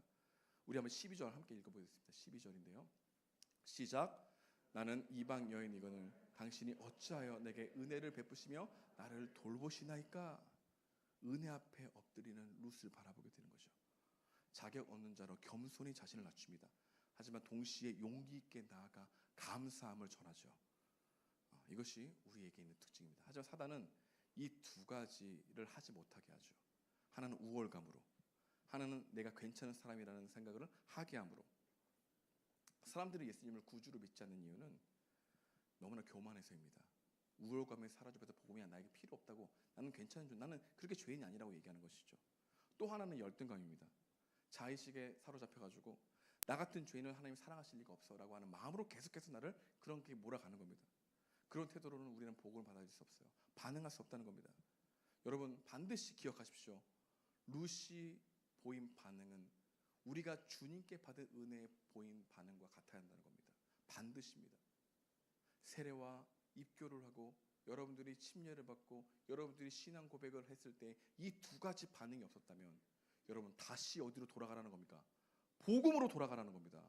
우리 한번 12절 함께 읽어보겠습니다. 12절인데요. 시작. 나는 이방 여인이거늘 당신이 어찌하여 내게 은혜를 베푸시며 나를 돌보시나이까. 은혜 앞에 엎드리는 룻을 바라보게 되는 거죠. 자격 없는 자로 겸손히 자신을 낮춥니다. 하지만 동시에 용기 있게 나아가 감사함을 전하죠. 이것이 우리에게 있는 특징입니다. 하지만 사단은 이 두 가지를 하지 못하게 하죠. 하나는 우월감으로, 하나는 내가 괜찮은 사람이라는 생각을 하게 함으로. 사람들이 예수님을 구주로 믿지 않는 이유는 너무나 교만해서입니다. 우월감에 사로잡혀서 복음이 나에게 필요 없다고, 나는 괜찮은 줄, 나는 그렇게 죄인이 아니라고 얘기하는 것이죠. 또 하나는 열등감입니다. 자의식에 사로잡혀가지고 나 같은 죄인을 하나님 사랑하실 리가 없어라고 하는 마음으로 계속해서 나를 그렇게 몰아가는 겁니다. 그런 태도로는 우리는 복음을 받아들일 수 없어요. 반응할 수 없다는 겁니다. 여러분 반드시 기억하십시오. 룻이 보인 반응은 우리가 주님께 받은 은혜에 보인 반응과 같아야 한다는 겁니다. 반드시입니다. 세례와 입교를 하고 여러분들이 침례를 받고 여러분들이 신앙 고백을 했을 때 이 두 가지 반응이 없었다면 여러분 다시 어디로 돌아가라는 겁니까? 복음으로 돌아가라는 겁니다.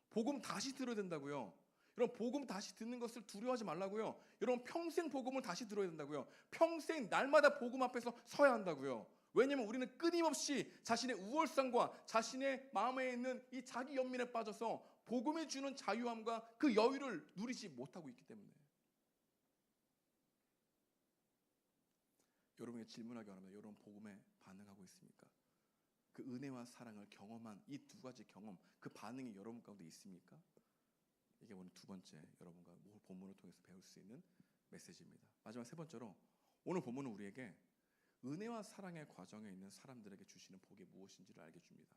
복음 다시 들어야 된다고요. 여러분 복음 다시 듣는 것을 두려워하지 말라고요. 여러분 평생 복음을 다시 들어야 된다고요. 평생 날마다 복음 앞에서 서야 한다고요. 왜냐하면 우리는 끊임없이 자신의 우월성과 자신의 마음에 있는 이 자기 연민에 빠져서 복음이 주는 자유함과 그 여유를 누리지 못하고 있기 때문에. 여러분에게 질문하기 원합니다. 여러분 복음에 반응하고 있습니까? 그 은혜와 사랑을 경험한 이 두 가지 경험, 그 반응이 여러분 가운데 있습니까? 이게 오늘 두 번째 여러분과 본문을 통해서 배울 수 있는 메시지입니다. 마지막 세 번째로 오늘 본문은 우리에게 은혜와 사랑의 과정에 있는 사람들에게 주시는 복이 무엇인지를 알게 줍니다.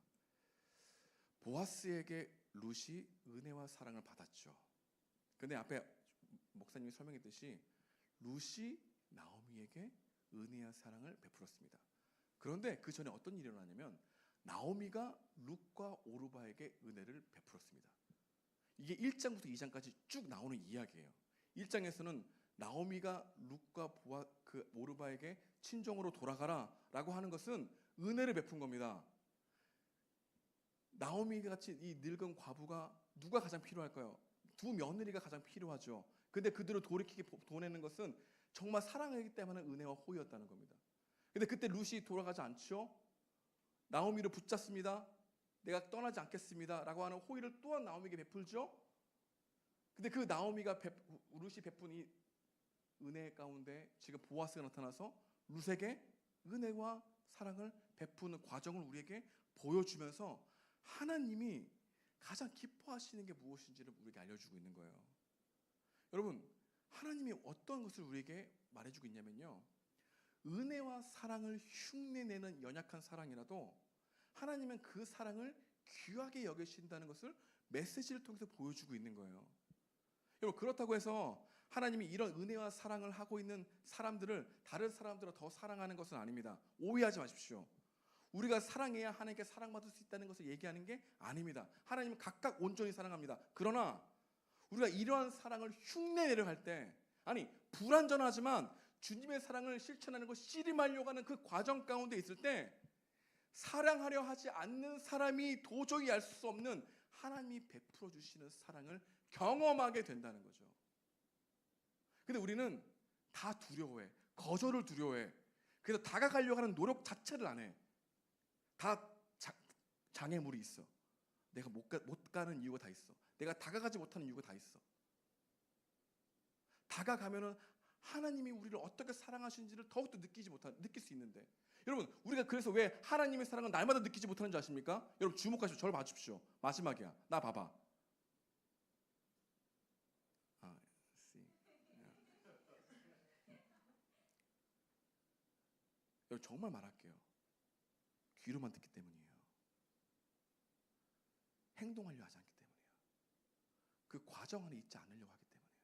보아스에게 룻이 은혜와 사랑을 받았죠. 근데 앞에 목사님이 설명했듯이 룻이 나오미에게 나오미에게 은혜와 사랑을 베풀었습니다. 그런데 그 전에 어떤 일이 일어나냐면 나오미가 룻과 오르바에게 은혜를 베풀었습니다. 이게 1장부터 2장까지 쭉 나오는 이야기예요. 1장에서는 나오미가 룻과 오르바에게 친정으로 돌아가라라고 하는 것은 은혜를 베푼 겁니다. 나오미 같이 이 늙은 과부가 누가 가장 필요할까요? 두 며느리가 가장 필요하죠. 근데 그들을 돌이키게 보내는 것은 정말 사랑하기 때문에 은혜와 호의였다는 겁니다. 근데 그때 룻이 돌아가지 않죠. 나오미를 붙잡습니다. 내가 떠나지 않겠습니다 라고 하는 호의를 또한 나오미에게 베풀죠. 근데 그 나오미가 룻이 베푼 이 은혜 가운데 지금 보아스가 나타나서 룻에게 은혜와 사랑을 베푸는 과정을 우리에게 보여주면서 하나님이 가장 기뻐하시는 게 무엇인지를 우리에게 알려주고 있는 거예요. 여러분, 하나님이 어떤 것을 우리에게 말해주고 있냐면요, 은혜와 사랑을 흉내내는 연약한 사랑이라도 하나님은 그 사랑을 귀하게 여기신다는 것을 메시지를 통해서 보여주고 있는 거예요. 여러분, 그렇다고 해서 하나님이 이런 은혜와 사랑을 하고 있는 사람들을 다른 사람들보다 더 사랑하는 것은 아닙니다. 오해하지 마십시오. 우리가 사랑해야 하나님께 사랑받을 수 있다는 것을 얘기하는 게 아닙니다. 하나님은 각각 온전히 사랑합니다. 그러나 우리가 이러한 사랑을 흉내내려 할 때, 아니 불완전하지만 주님의 사랑을 실천하는 것, 씨름하려고 하는 그 과정 가운데 있을 때 사랑하려 하지 않는 사람이 도저히 알 수 없는 하나님이 베풀어 주시는 사랑을 경험하게 된다는 거죠. 근데 우리는 다 두려워해. 거절을 두려워해. 그래서 다가가려고 하는 노력 자체를 안 해. 다 장애물이 있어. 내가 못 가는 이유가 다 있어. 내가 다가가지 못하는 이유가 다 있어. 다가가면은 하나님이 우리를 어떻게 사랑하시는지를 더욱더 느낄 수 있는데, 여러분, 우리가 그래서 왜 하나님의 사랑을 날마다 느끼지 못하는 줄 아십니까? 여러분 주목하십시오. 저를 봐주십시오. 마지막이야. 나 봐봐. 여러분 정말 말할게요. 귀로만 듣기 때문이에요. 행동하려 하지 않기 때문이에요. 그 과정 안에 있지 않으려고 하기 때문이에요.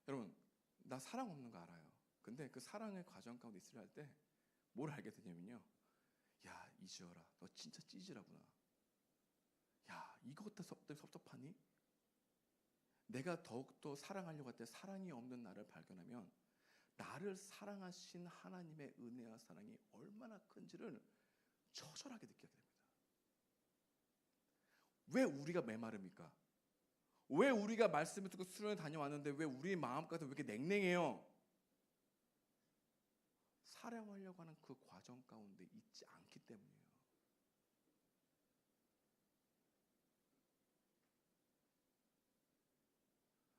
여러분, 나 사랑 없는 거 알아요. 근데 그 사랑의 과정 가운데 있으려 할 때 뭘 알게 되냐면요, 야 이지어라, 너 진짜 찌질하구나. 야 이것도 섭섭하니? 내가 더욱더 사랑하려고 할 때 사랑이 없는 나를 발견하면 나를 사랑하신 하나님의 은혜와 사랑이 얼마나 큰지를 처절하게 느끼게 됩니다. 왜 우리가 메마릅니까? 왜 우리가 말씀을 듣고 수련회 다녀왔는데 왜 우리의 마음까지 왜 이렇게 냉랭해요? 사랑하려고 하는 그 과정 가운데 있지 않기 때문이에요.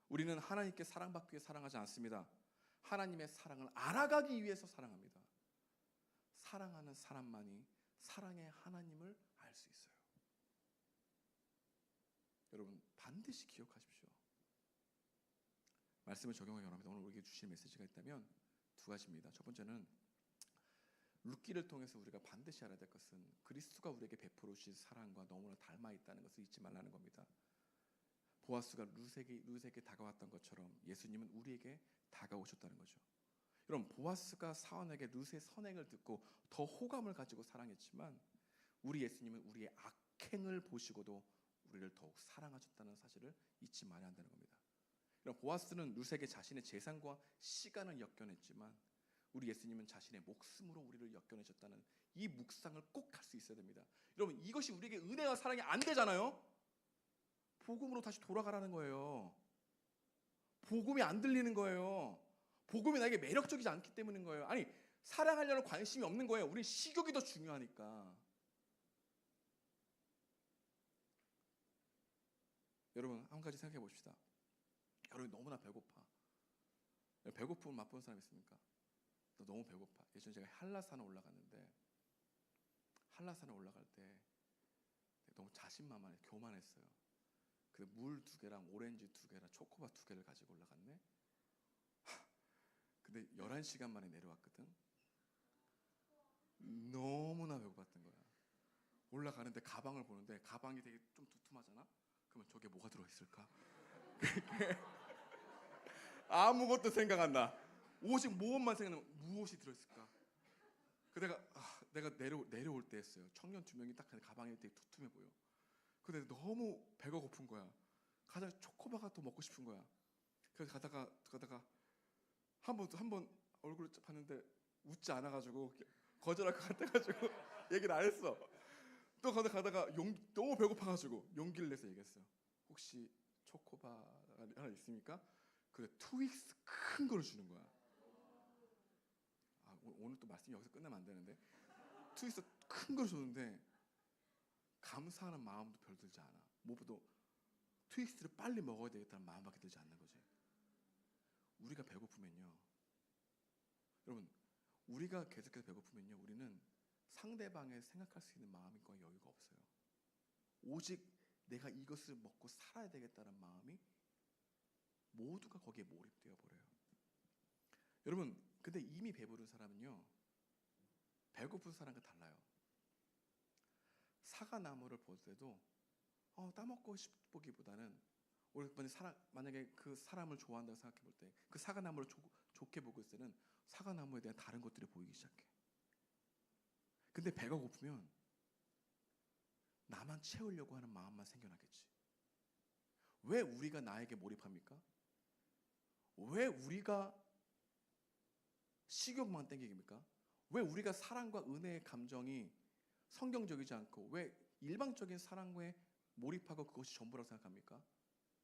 우리는 하나님께 사랑받기 위해 사랑하지 않습니다. 하나님의 사랑을 알아가기 위해서 사랑합니다. 사랑하는 사람만이 사랑의 하나님을 알 수 있어요. 여러분 반드시 기억하십시오. 말씀을 적용하기 원합니다. 오늘 우리에게 주실 메시지가 있다면 두 가지입니다. 첫 번째는 룻기를 통해서 우리가 반드시 알아야 될 것은 그리스도가 우리에게 베풀어 주신 사랑과 너무나 닮아 있다는 것을 잊지 말라는 겁니다. 보아스가 룻에게 다가왔던 것처럼 예수님은 우리에게 다가오셨다는 거죠. 여러분, 보아스가 사원에게 룻의 선행을 듣고 더 호감을 가지고 사랑했지만 우리 예수님은 우리의 악행을 보시고도 우리를 더욱 사랑하셨다는 사실을 잊지 말아야 한다는 겁니다. 여러분, 보아스는 룻에게 자신의 재산과 시간을 엮여냈지만 우리 예수님은 자신의 목숨으로 우리를 엮여내셨다는 이 묵상을 꼭 할 수 있어야 됩니다. 여러분, 이것이 우리에게 은혜와 사랑이 안 되잖아요. 복음으로 다시 돌아가라는 거예요. 복음이 안 들리는 거예요. 복음이 나에게 매력적이지 않기 때문인 거예요. 아니, 사랑하려는 관심이 없는 거예요. 우리 식욕이 더 중요하니까. 여러분, 한 가지 생각해 봅시다. 여러분 너무나 배고파. 배고픔을 맛본 사람 있습니까? 너 너무 배고파. 예전에 제가 한라산에 올라갔는데 한라산에 올라갈 때 너무 자신만만해, 교만했어요. 그 물 2개랑 오렌지 2개랑 초코바 2개를 가지고 올라갔네. 근데 11시간 만에 내려왔거든. 너무나 배고팠던 거야. 올라가는데 가방을 보는데 가방이 되게 좀 두툼하잖아. 그러면 저게 뭐가 들어있을까? 아무것도 생각 안 나. 오직 무엇만 생각나면 무엇이 들어있을까? 그 내가 내려올 때 했어요. 청년 2명이 딱 가방에 되게 두툼해 보여. 근데 너무 배가 고픈 거야. 가장 초코바가 더 먹고 싶은 거야. 그래서 가다가 한 번 얼굴을 봤는데 웃지 않아가지고 거절할 것 같아가지고 얘기를 안 했어. 또 가다가 너무 배고파가지고 용기를 내서 얘기했어요. 혹시 초코바가 하나 있습니까? 그래 트윅스 큰 거를 주는 거야. 오늘 또 말씀이 여기서 끝나면 안 되는데 트윅스 큰 걸 줬는데 감사하는 마음도 별 들지 않아. 무엇보다 트윅스를 빨리 먹어야 되겠다는 마음밖에 들지 않는 거지. 우리가 배고프면요, 여러분, 우리가 계속해서 배고프면요, 우리는 상대방을 생각할 수 있는 마음과 여유가 없어요. 오직 내가 이것을 먹고 살아야 되겠다는 마음이 모두가 거기에 몰입되어 버려요. 여러분, 근데 이미 배부른 사람은요, 배고픈 사람과 달라요. 사과나무를 볼 때도 따먹고 싶보기보다는 우리 만약에 그 사람을 좋아한다고 생각해 볼 때 그 사과나무를 좋게 보고 있을 때는 사과나무에 대한 다른 것들이 보이기 시작해. 근데 배가 고프면 나만 채우려고 하는 마음만 생겨나겠지. 왜 우리가 나에게 몰입합니까? 왜 우리가 식욕만 땡기입니까? 왜 우리가 사랑과 은혜의 감정이 성경적이지 않고 왜 일방적인 사랑에 몰입하고 그것이 전부라고 생각합니까?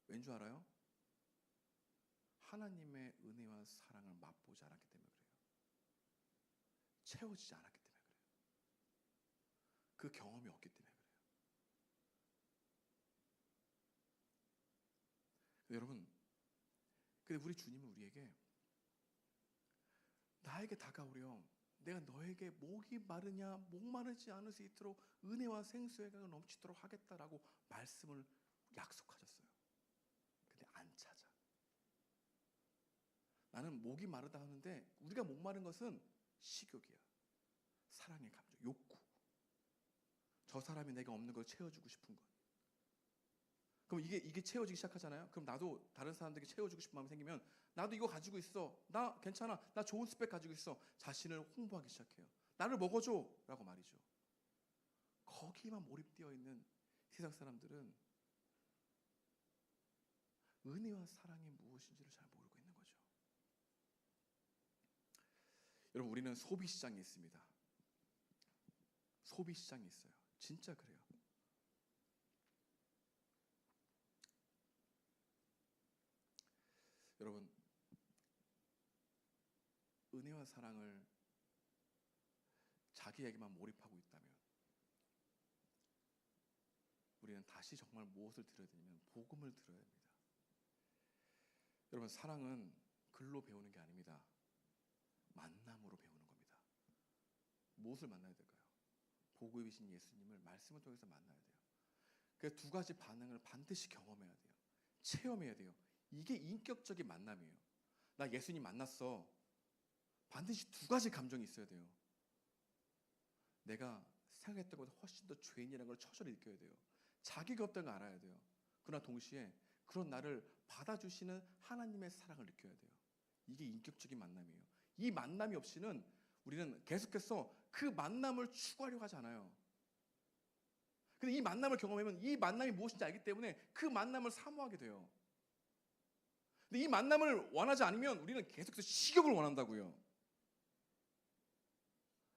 왠 줄 알아요? 하나님의 은혜와 사랑을 맛보지 않았기 때문에 그래요. 채워지지 않았기 때문에 그래요. 그 경험이 없기 때문에 그래요. 여러분, 근데 우리 주님은 우리에게 나에게 다가오렴. 내가 너에게 목이 마르냐 목마르지 않을 수 있도록 은혜와 생수의 강을 넘치도록 하겠다라고 말씀을 약속하셨어요. 근데 안 찾아. 나는 목이 마르다 하는데 우리가 목마른 것은 식욕이야. 사랑의 감정, 욕구. 저 사람이 내가 없는 걸 채워주고 싶은 것. 그럼 이게 채워지기 시작하잖아요. 그럼 나도 다른 사람들에게 채워주고 싶은 마음이 생기면 나도 이거 가지고 있어. 나 괜찮아. 나 좋은 스펙 가지고 있어. 자신을 홍보하기 시작해요. 나를 먹어줘 라고 말이죠. 거기만 몰입되어 있는 세상 사람들은 은혜와 사랑이 무엇인지를 잘 모르고 있는 거죠. 여러분, 우리는 소비시장에 있습니다. 소비시장에 있어요. 진짜 그래요. 여러분, 은혜와 사랑을 자기에게만 몰입하고 있다면 우리는 다시 정말 무엇을 들어야 되냐면 복음을 들어야 됩니다. 여러분, 사랑은 글로 배우는 게 아닙니다. 만남으로 배우는 겁니다. 무엇을 만나야 될까요? 복음이신 예수님을 말씀을 통해서 만나야 돼요. 그 두 가지 반응을 반드시 경험해야 돼요. 체험해야 돼요. 이게 인격적인 만남이에요. 나 예수님 만났어. 반드시 두 가지 감정이 있어야 돼요. 내가 생각했던 것보다 훨씬 더 죄인이라는 걸 처절히 느껴야 돼요. 자기가 없다는 걸 알아야 돼요. 그러나 동시에 그런 나를 받아주시는 하나님의 사랑을 느껴야 돼요. 이게 인격적인 만남이에요. 이 만남이 없이는 우리는 계속해서 그 만남을 추구하려고 하지 않아요. 근데 이 만남을 경험하면 이 만남이 무엇인지 알기 때문에 그 만남을 사모하게 돼요. 근데 이 만남을 원하지 않으면 우리는 계속해서 식욕을 원한다고요.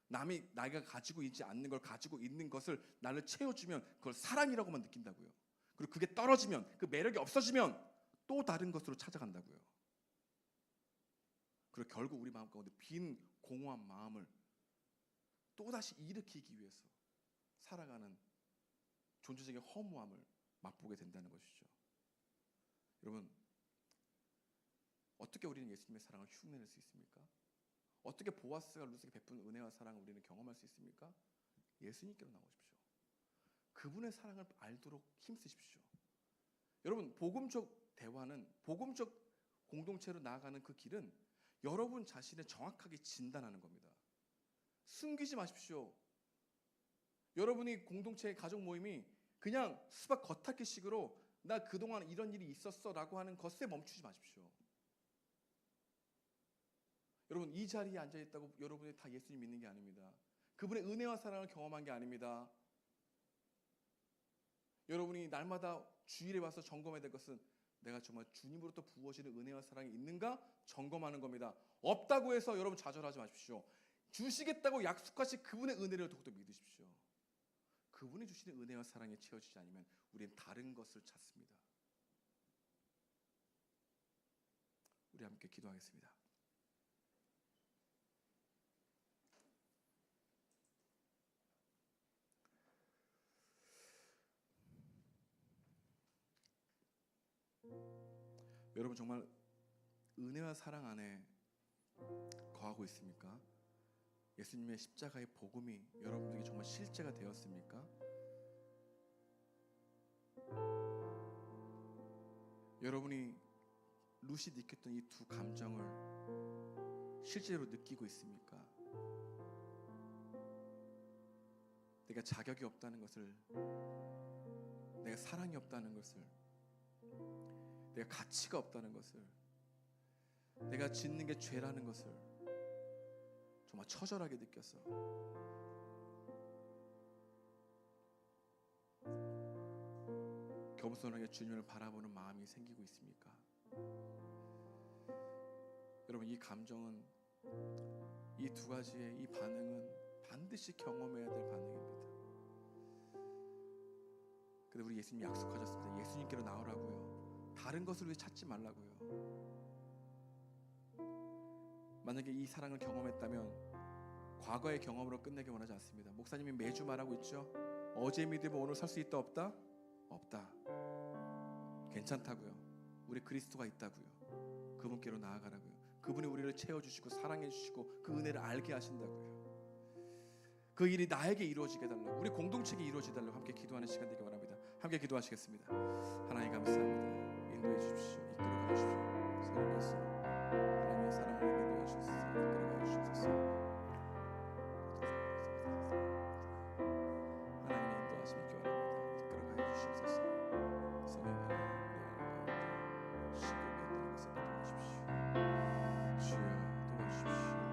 남이 나가 가지고 있지 않는 걸 가지고 있는 것을 나를 채워주면 그걸 사랑이라고만 느낀다고요. 그리고 그게 떨어지면, 그 매력이 없어지면 또 다른 것으로 찾아간다고요. 그리고 결국 우리 마음 가운데 빈 공허한 마음을 또다시 일으키기 위해서 살아가는 존재적인 허무함을 맛보게 된다는 것이죠. 여러분, 어떻게 우리는 예수님의 사랑을 흉내낼 수 있습니까? 어떻게 보아스가 루스에게 베푼 은혜와 사랑을 우리는 경험할 수 있습니까? 예수님께로 나오십시오. 그분의 사랑을 알도록 힘쓰십시오. 여러분, 복음적 대화는, 복음적 공동체로 나아가는 그 길은 여러분 자신을 정확하게 진단하는 겁니다. 숨기지 마십시오. 여러분이 공동체의 가족 모임이 그냥 수박 겉핥기식으로 나 그동안 이런 일이 있었어 라고 하는 것에 멈추지 마십시오. 여러분 이 자리에 앉아 있다고 여러분이 다 예수님 믿는 게 아닙니다. 그분의 은혜와 사랑을 경험한 게 아닙니다. 여러분이 날마다 주일에 와서 점검해야 될 것은 내가 정말 주님으로부터 부어지는 은혜와 사랑이 있는가 점검하는 겁니다. 없다고 해서 여러분 좌절하지 마십시오. 주시겠다고 약속하신 그분의 은혜를 더욱더 믿으십시오. 그분이 주시는 은혜와 사랑에 채워지지 않으면 우리는 다른 것을 찾습니다. 우리 함께 기도하겠습니다. 여러분 정말 은혜와 사랑 안에 거하고 있습니까? 예수님의 십자가의 복음이 여러분들에게 정말 실제가 되었습니까? 여러분이 루시 느꼈던 이 두 감정을 실제로 느끼고 있습니까? 내가 자격이 없다는 것을, 내가 사랑이 없다는 것을, 내가 가치가 없다는 것을, 내가 짓는 게 죄라는 것을 정말 처절하게 느꼈어. 겸손하게 주님을 바라보는 마음이 생기고 있습니까? 여러분 이 감정은, 이 두 가지의 이 반응은 반드시 경험해야 될 반응입니다. 근데 우리 예수님 약속하셨습니다. 예수님께로 나오라고요. 다른 것을 위해 찾지 말라고요. 만약에 이 사랑을 경험했다면 과거의 경험으로 끝내기 원하지 않습니다. 목사님이 매주 말하고 있죠. 어제 믿으면 오늘 살 수 있다 없다? 없다. 괜찮다고요. 우리 그리스도가 있다고요. 그분께로 나아가라고요. 그분이 우리를 채워주시고 사랑해주시고 그 은혜를 알게 하신다고요. 그 일이 나에게 이루어지게 달라고, 우리 공동체에 이루어지게 달라고 함께 기도하는 시간 되기 원합니다. 함께 기도하시겠습니다. 하나님 감사합니다. 인도해 주십시오. 이끌어가 주십시오. 성령께서 하나님의 사랑을 인도해 주셔서 이끌어가 주셔서 하나님의 인도하심이 있기 원합니다. 이끌어가 주시옵소서. 성령 하나님 신금에 있는 것을 도와주십시오. 주여 도와주십시오.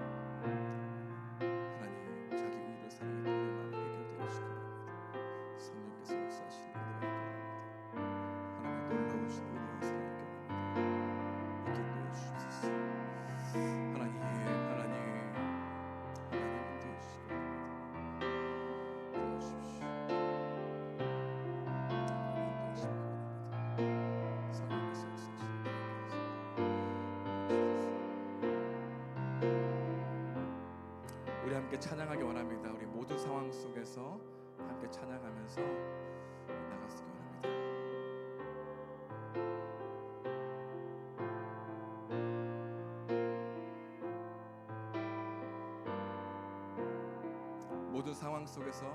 하나님 자기 의로 사랑의 우리 마음을 해결되게 하시기 바랍니다. 성령께서 역사하시는 은혜가 있기 바랍니다. 하나님의 놀라우신 은혜와 사랑을 경험합니다. 있게 인도해 주시옵소서. 하나님 인도해 주시기 바랍니다. 도와주십시오. 성령께서 역사하시는 우리 함께 찬양하기 원합니다. 우리 모든 상황 속에서 함께 찬양하면서 나가시기 원합니다. 모든 상황 속에서,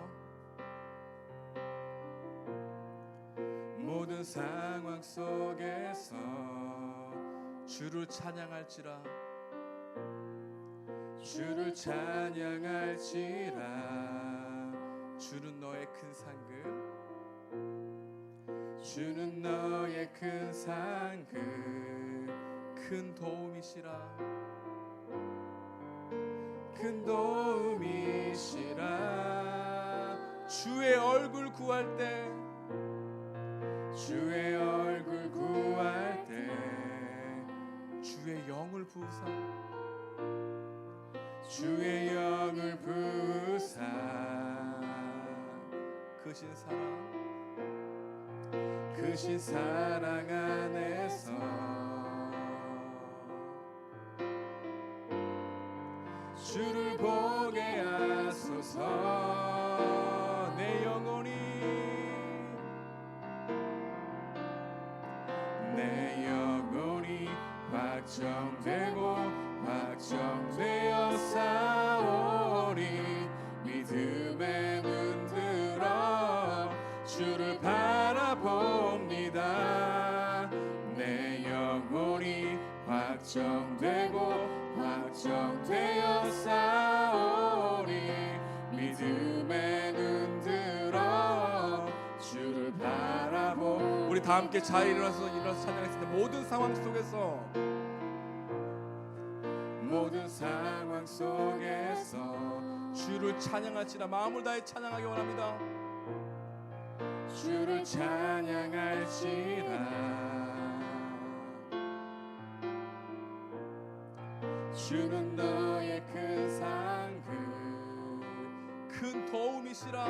모든 상황 속에서 주를 찬양할지라, 주를 찬양할지라. 주는 너의 큰 상급, 주는 너의 큰 상급, 큰 도움이시라, 큰 도움이시라. 주의 얼굴 구할 때, 주의 얼굴 구할 때 주의 영을 부으사, 주의 영을 부으사. 크신 사랑, 크신 사랑 안에서 주를 보게 하소서. 내 영혼이, 내 영혼이 확정되고 확정되어 싸우리. 믿음에 눈 들어 주를 바라봅니다. 내 영혼이 확정되고 확정되어 싸우리. 믿음에 눈 들어 주를 바라보. 우리 다 함께 자리에 일어나서 찬양했습니다. 모든 상황 속에서, 모든 모든 상황 속에서 주를 찬양할지라. 마음을 다해 찬양하기 원합니다. 주를 찬양할지라. 주는 너의 큰 상급 큰 도움이시라.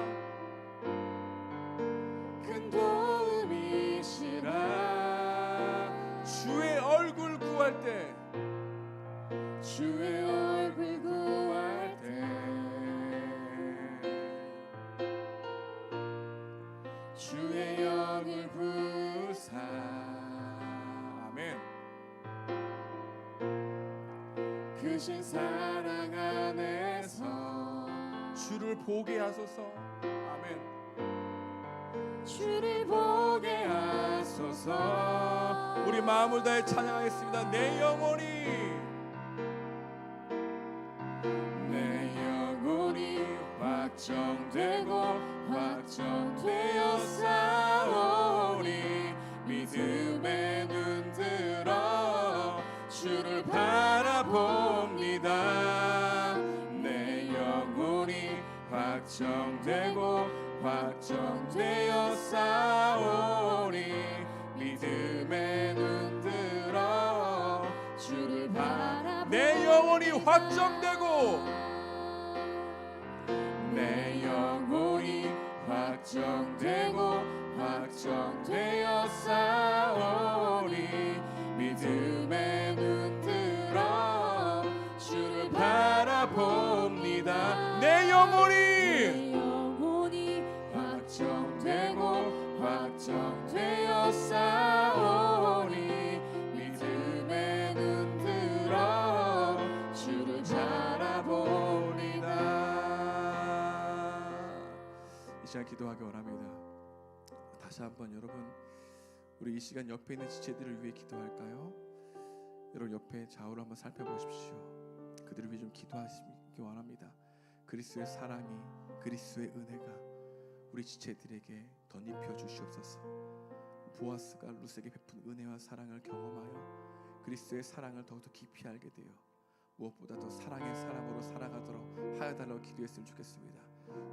큰 도움이시라. 주의 얼굴 구할 때 주의 얼굴 구할 때 주의 영을 부사. 아멘. 크신 사랑 안에서 주를 보게 하소서. 아멘. 주를 보게 하소서. 우리 마음을 다해 찬양하겠습니다. 내 영혼이 확정되고 확정되어 싸우리. 믿음에 눈 들어 주를 바라봅니다. 내 영혼이 확정되고 확정되어 싸우리. 믿음에 눈 들어 주를 바라봅니다. 내 영혼이 확정되고 내 영혼이 확정되고 확정되어 싸우리. 믿음에 눈 들어 주를 바라봅니다. 내 영혼이 확정되고 확정되어 싸우리. 믿음에 눈 들어 주를 바라봅니다. 이 시간 기도하기 원합니다. 다시 한번 여러분, 우리 이 시간 옆에 있는 지체들을 위해 기도할까요? 여러분 옆에 좌우를 한번 살펴보십시오. 그들을 위해 좀 기도하시기 원합니다. 그리스도의 사랑이, 그리스도의 은혜가 우리 지체들에게 덧입혀 주시옵소서. 보아스가 룻에게 베푼 은혜와 사랑을 경험하여 그리스도의 사랑을 더욱더 깊이 알게 되어 무엇보다 더 사랑의 사람으로 살아가도록 하여달라고 기도했으면 좋겠습니다.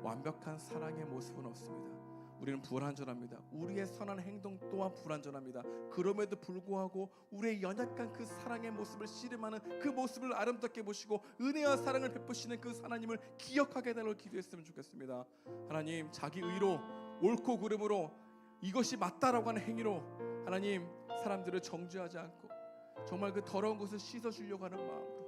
완벽한 사랑의 모습은 없습니다. 우리는 불완전합니다. 우리의 선한 행동 또한 불완전합니다. 그럼에도 불구하고 우리의 연약한 그 사랑의 모습을 씨름하는 그 모습을 아름답게 보시고 은혜와 사랑을 베푸시는 그 하나님을 기억하게 해달라고 기도했으면 좋겠습니다. 하나님, 자기 의로 옳고 그름으로 이것이 맞다라고 하는 행위로 하나님 사람들을 정죄하지 않고 정말 그 더러운 것을 씻어주려고 하는 마음으로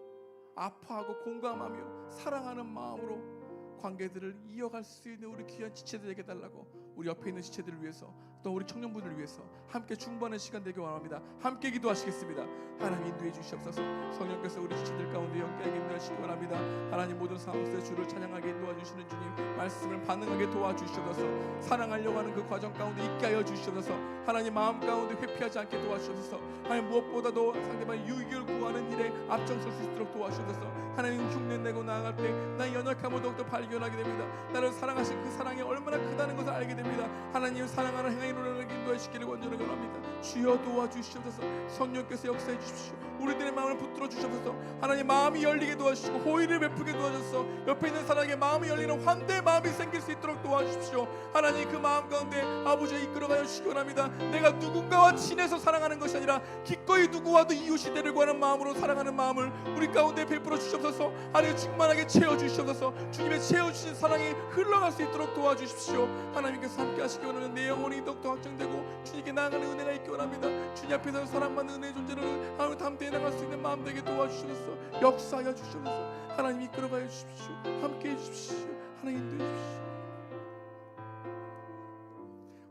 아파하고 공감하며 사랑하는 마음으로 관계들을 이어갈 수 있는 우리 귀한 지체들에게 달라고, 우리 옆에 있는 지체들을 위해서 또 우리 청년분들을 위해서 함께 중보하는 시간 되길 원합니다. 함께 기도하시겠습니다. 하나님 인도해 주시옵소서. 성령께서 우리 지체들 가운데 영계하게 인도하시기 원합니다. 하나님 모든 상황 속에 주를 찬양하게 인도해주시는 주님, 말씀을 반응하게 도와주시옵소서. 사랑하려고 하는 그 과정 가운데 있게 하여 주시옵소서. 하나님 마음 가운데 회피하지 않게 도와주시옵소서. 하나님 무엇보다도 상대방의 유익을 구하는 일에 앞장설 수 있도록 도와주옵소서. 하나님 흉내내고 나아갈 때 나의 연약함을 더욱더 발견하게 됩니다. 나를 사랑하신 그 사랑이 얼마나 크다는 것을 알게 됩니다. 하나님 사랑하는 행위로 인도해 주시기를 원하는 원합니다. 주여 도와주시옵소서. 성령께서 역사해 주십시오. 우리들의 마음을 붙들어 주셔서 하나님 마음이 열리게 도와주시고 호의를 베푸게 도와주셔서 옆에 있는 사람에게 마음이 열리는 환대의 마음이 생길 수 있도록 도와주십시오. 하나님 그 마음 가운데 아버지의 이끌어가여 주시기 원합니다. 내가 누군가와 친해서 사랑하는 것이 아니라 기꺼이 누구와도 이웃이 되려고 하는 마음으로 사랑하는 마음을 우리 가운데 베풀어 주시옵소서. 하나님 충만하게 채워주시옵소서. 주님의 채워주신 사랑이 흘러갈 수 있도록 도와주십시오. 하나님께서 함께 하시기 원하는 내 영혼이 더욱더 확정되고 주님께 나아가는 은혜가 있기 원합니다. 주님 앞에서 사랑받는 은혜의 존재를 하나님 담대히 나갈 수 있는 마음 되게 도와주시옵소서. 역사하여 주시옵소서. 하나님 이끌어가여 주십시오. 함께 해주십시오. 하나님 인도해 주십시오.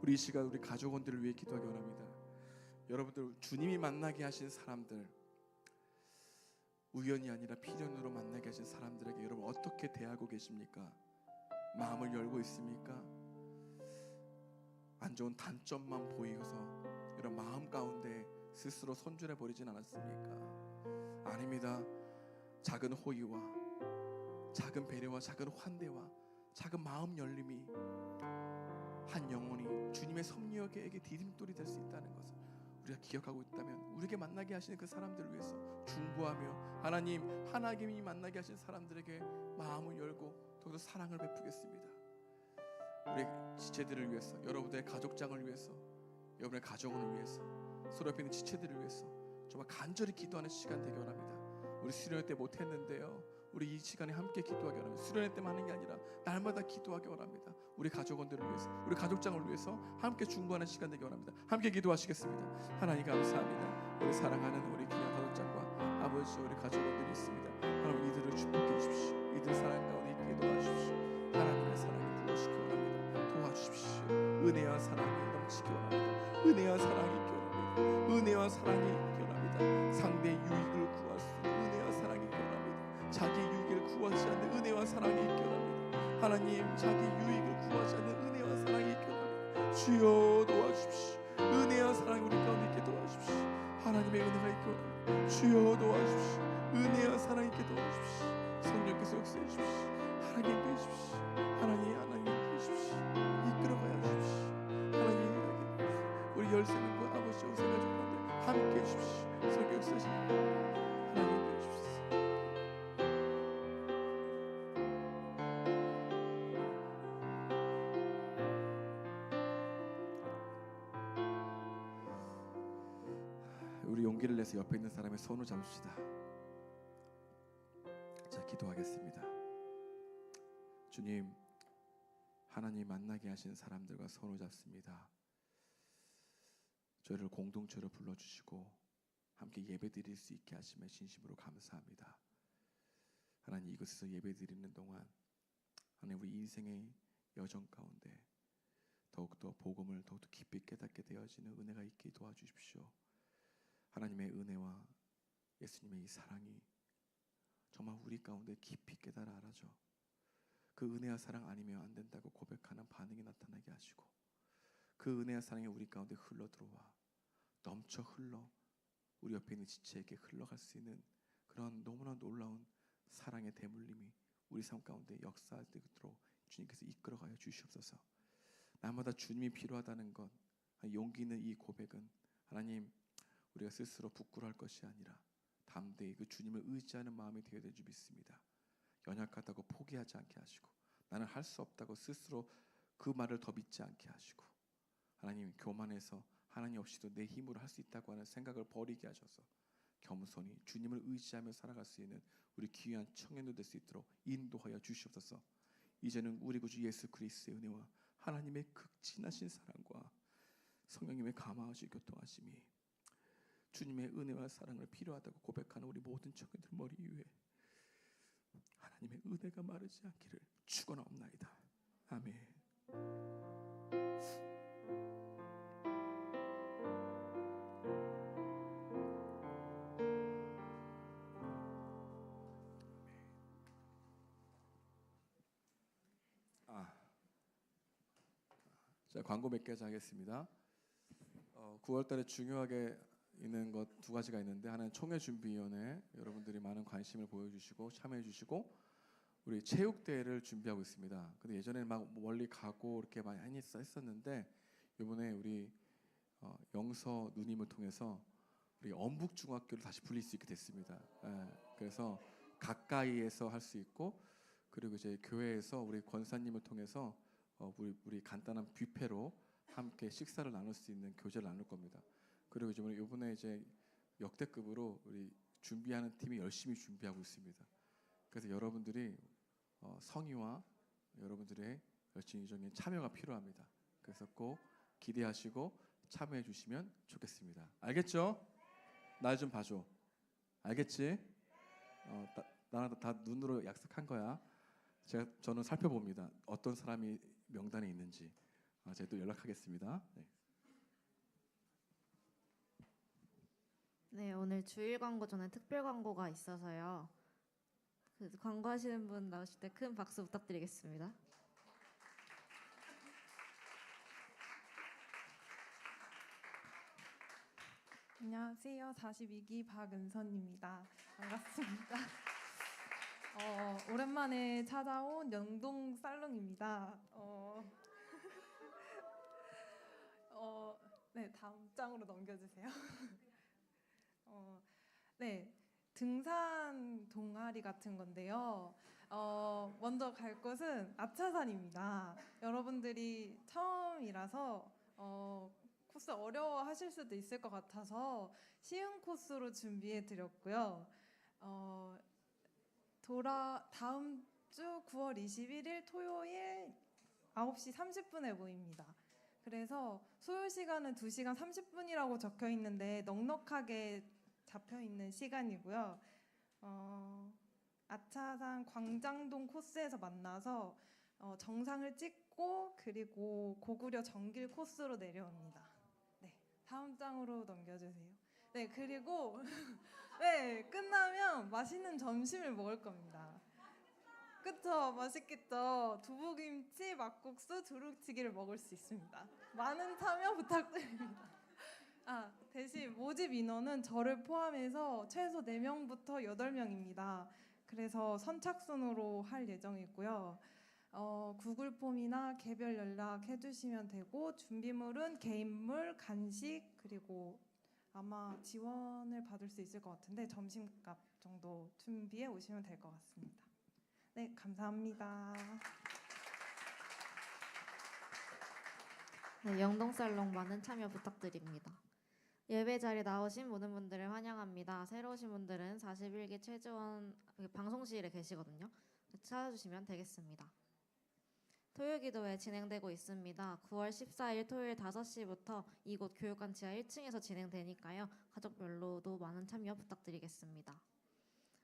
우리 이 시간 우리 가족원들을 위해 기도하기 원합니다. 여러분들 주님이 만나게 하신 사람들, 우연이 아니라 필연으로 만나게 하신 사람들에게 여러분 어떻게 대하고 계십니까? 마음을 열고 있습니까? 안 좋은 단점만 보이어서 이런 마음 가운데 스스로 손절해 버리진 않았습니까? 아닙니다. 작은 호의와 작은 배려와 작은 환대와 작은 마음 열림이 한 영혼이 주님의 섭리에게 디딤돌이 될 수 있다는 것을 우리가 기억하고 있다면 우리에게 만나게 하시는 그 사람들을 위해서 중보하며 하나님이 만나게 하신 사람들에게 마음을 열고 더욱더 사랑을 베푸겠습니다. 우리 지체들을 위해서, 여러분들의 가족장을 위해서, 여러분의 가정을 위해서, 서로 옆에 있는 지체들을 위해서 정말 간절히 기도하는 시간 되기 원합니다. 우리 수련회 때 못했는데요, 우리 이 시간에 함께 기도하기 원합니다. 수련회 때만 하는 게 아니라 날마다 기도하기 원합니다. 우리 가족원들을 위해서, 우리 가족장을 위해서 함께 중보하는 시간 되기 원합니다. 함께 기도하시겠습니다. 하나님 감사합니다. 우리 사랑하는 우리 귀한 가족장과 아버지, 우리 가족원들이 있습니다. 하나님 이들을 축복해 주십시오. 이들 사랑 가운데 있게 도와주십시오. 하나님의 사랑을 부어시기 원합니다. 도와주십시오. 은혜와 사랑이 넘치기 원합니다. 은혜와 사랑이 있기 원합니다. 은혜와 사랑이 있기 원합니다. 상대의 유익을 구할 수 있는 은혜와 사랑이 있기 원합니다. 자기 유익을 구하지 않는 은혜와 사랑이 있기 원합니다. 하나님, 자기 유익을 구하지 않는 은혜와 사랑이 있기 원합니다. 주여 도와주십시오. 은혜와 사랑이 우리 가운데 있게 도와주십시오. 하나님의 은혜가 있기 원합니다. 주여 도와주십시오. 은혜와 사랑이 있게 도와주십시오. 성령께서 역사해 주십시오. 하나님 계십시오. 하나님 계십시오. 이끌어가야 주십시오. 하나님, 우리 열세명과 아버지 오세 가족 가운데 함께 해주십시오. 성령 역사하시는 하나님 계십시오. 우리 용기를 내서 옆에 있는 사람의 손을 잡읍시다. 자, 기도하겠습니다. 주님, 하나님 만나게 하신 사람들과 손을 잡습니다. 저희를 공동체로 불러주시고 함께 예배드릴 수 있게 하심에 진심으로 감사합니다. 하나님, 이곳에서 예배드리는 동안 하나님, 우리 인생의 여정 가운데 더욱더 복음을 더욱더 깊이 깨닫게 되어지는 은혜가 있게 도와주십시오. 하나님의 은혜와 예수님의 이 사랑이 정말 우리 가운데 깊이 깨달아 알아져 그 은혜와 사랑 아니면 안 된다고 고백하는 반응이 나타나게 하시고, 그 은혜와 사랑이 우리 가운데 흘러 들어와 넘쳐 흘러 우리 옆에 있는 지체에게 흘러갈 수 있는 그런 너무나 놀라운 사랑의 대물림이 우리 삶 가운데 역사되도록 주님께서 이끌어가여 주시옵소서. 날마다 주님이 필요하다는 것, 용기 있는 이 고백은 하나님, 우리가 스스로 부끄러워할 것이 아니라 담대히 그 주님을 의지하는 마음이 되어야 될 줄 믿습니다. 연약하다고 포기하지 않게 하시고, 나는 할 수 없다고 스스로 그 말을 더 믿지 않게 하시고, 하나님, 교만해서 하나님 없이도 내 힘으로 할 수 있다고 하는 생각을 버리게 하셔서 겸손히 주님을 의지하며 살아갈 수 있는 우리 귀한 청년들 될 수 있도록 인도하여 주시옵소서. 이제는 우리 구주 예수 그리스도의 은혜와 하나님의 극진하신 사랑과 성령님의 감화하시 교통하심이 주님의 은혜와 사랑을 필요하다고 고백하는 우리 모든 청년들 머리 위에 하나님의 은혜가 마르지 않기를 축원하옵나이다. 아멘. 자, 광고 몇 개 하겠습니다. 9월달에 중요하게 있는 것 두 가지가 있는데, 하나는 총회준비위원회, 여러분들이 많은 관심을 보여주시고 참여해주시고 우리 체육대회를 준비하고 있습니다. 근데 예전에는 막 멀리 가고 이렇게 많이 했었는데, 이번에 우리 영서 누님을 통해서 우리 엄북중학교를 다시 불릴 수 있게 됐습니다. 그래서 가까이에서 할 수 있고, 그리고 이제 교회에서 우리 권사님을 통해서 우리 간단한 뷔페로 함께 식사를 나눌 수 있는 교제를 나눌 겁니다. 그리고 이번에 이제 역대급으로 우리 준비하는 팀이 열심히 준비하고 있습니다. 그래서 여러분들이 성의와 여러분들의 열정적인 참여가 필요합니다. 그래서 꼭 기대하시고 참여해 주시면 좋겠습니다. 알겠죠? 날 좀 봐줘. 알겠지? 나랑 다 눈으로 약속한 거야. 저는 살펴봅니다. 어떤 사람이 명단에 있는지. 제가 또 연락하겠습니다. 네. 네, 오늘 주일 광고 전에 특별 광고가 있어서요. 그래서 광고하시는 분 나오실 때 큰 박수 부탁드리겠습니다. 안녕하세요. 42기 박은선입니다. 반갑습니다. 오랜만에 찾아온 영동 살롱입니다. 네, 다음 장으로 넘겨주세요. 네, 등산 동아리 같은 건데요. 먼저 갈 곳은 아차산입니다. 여러분들이 처음이라서 코스 어려워하실 수도 있을 것 같아서 쉬운 코스로 준비해 드렸고요. 다음 주 9월 21일 토요일 9시 30분에 모입니다. 그래서 소요 시간은 2시간 30분이라고 적혀 있는데 넉넉하게 잡혀 있는 시간이고요. 아차산 광장동 코스에서 만나서 정상을 찍고 그리고 고구려 정길 코스로 내려옵니다. 네, 다음 장으로 넘겨주세요. 네, 그리고 네, 끝나면 맛있는 점심을 먹을 겁니다. 그쵸, 맛있겠죠. 두부김치, 막국수, 두루치기를 먹을 수 있습니다. 많은 참여 부탁드립니다. 대신 모집 인원은 저를 포함해서 최소 4명부터 8명입니다. 그래서 선착순으로 할 예정이고요. 구글 폼이나 개별 연락해 주시면 되고 준비물은 개인물, 간식 그리고 아마 지원을 받을 수 있을 것 같은데 점심값 정도 준비해 오시면 될 것 같습니다. 네, 감사합니다. 네, 영동살롱 많은 참여 부탁드립니다. 예배 자리에 나오신 모든 분들을 환영합니다. 새로 오신 분들은 41기 최지원 방송실에 계시거든요. 찾아주시면 되겠습니다. 토요 기도회 진행되고 있습니다. 9월 14일 토요일 5시부터 이곳 교육관 지하 1층에서 진행되니까요. 가족별로도 많은 참여 부탁드리겠습니다.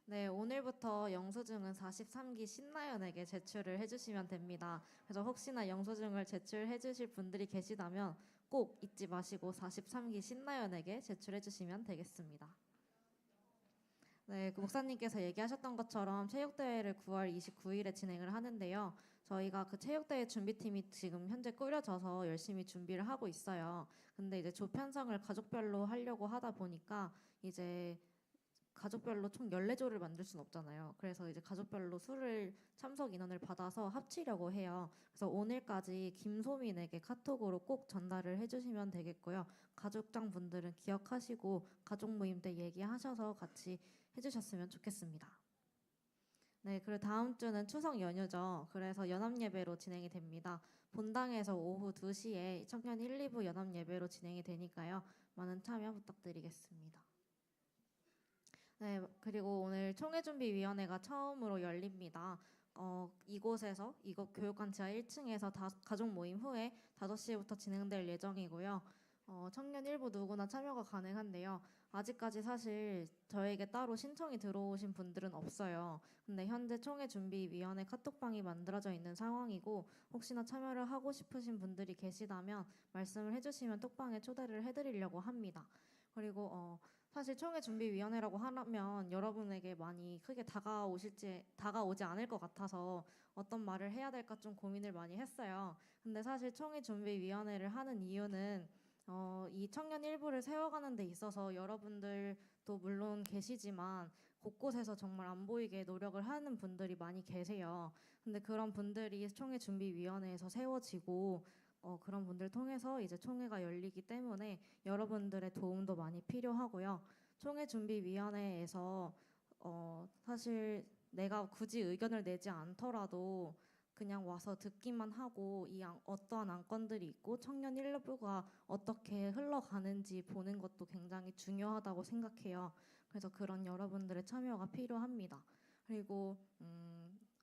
네, 오늘부터 영수증은 43기 신나연에게 제출을 해주시면 됩니다. 그래서 혹시나 영수증을 제출해 주실 분들이 계시다면 꼭 잊지 마시고 43기 신나연에게 제출해 주시면 되겠습니다. 네, 그 목사님께서 얘기하셨던 것처럼 체육대회를 9월 29일에 진행을 하는데요. 저희가 그 체육대회 준비팀이 지금 현재 꾸려져서 열심히 준비를 하고 있어요. 근데 이제 조 편성을 가족별로 하려고 하다 보니까 이제 가족별로 총 14조를 만들 수는 없잖아요. 그래서 이제 가족별로 수를 참석 인원을 받아서 합치려고 해요. 그래서 오늘까지 김소민에게 카톡으로 꼭 전달을 해주시면 되겠고요. 가족장 분들은 기억하시고 가족 모임 때 얘기하셔서 같이 해주셨으면 좋겠습니다. 네, 그리고 다음 주는 추석 연휴죠. 그래서 연합예배로 진행이 됩니다. 본당에서 오후 2시에 청년 1, 2부 연합예배로 진행이 되니까요. 많은 참여 부탁드리겠습니다. 네, 그리고 오늘 총회준비위원회가 처음으로 열립니다. 이곳에서 이곳 교육관 지하 1층에서 가족 모임 후에 5시부터 진행될 예정이고요. 청년 일부 누구나 참여가 가능한데요. 아직까지 사실 저에게 따로 신청이 들어오신 분들은 없어요. 근데 현재 총회준비위원회 카톡방이 만들어져 있는 상황이고 혹시나 참여를 하고 싶으신 분들이 계시다면 말씀을 해주시면 톡방에 초대를 해드리려고 합니다. 그리고 사실 총회준비위원회라고 하면 여러분에게 많이 크게 다가오지 않을 것 같아서 어떤 말을 해야 될까 좀 고민을 많이 했어요. 근데 사실 총회준비위원회를 하는 이유는 이 청년 일부를 세워가는 데 있어서 여러분들도 물론 계시지만 곳곳에서 정말 안 보이게 노력을 하는 분들이 많이 계세요. 근데 그런 분들이 총회준비위원회에서 세워지고 그런 분들 통해서 이제 총회가 열리기 때문에 여러분들의 도움도 많이 필요하고요. 총회준비위원회에서 사실 내가 굳이 의견을 내지 않더라도 그냥 와서 듣기만 하고 어떠한 안건들이 있고 청년 1부가 어떻게 흘러가는지 보는 것도 굉장히 중요하다고 생각해요. 그래서 그런 여러분들의 참여가 필요합니다. 그리고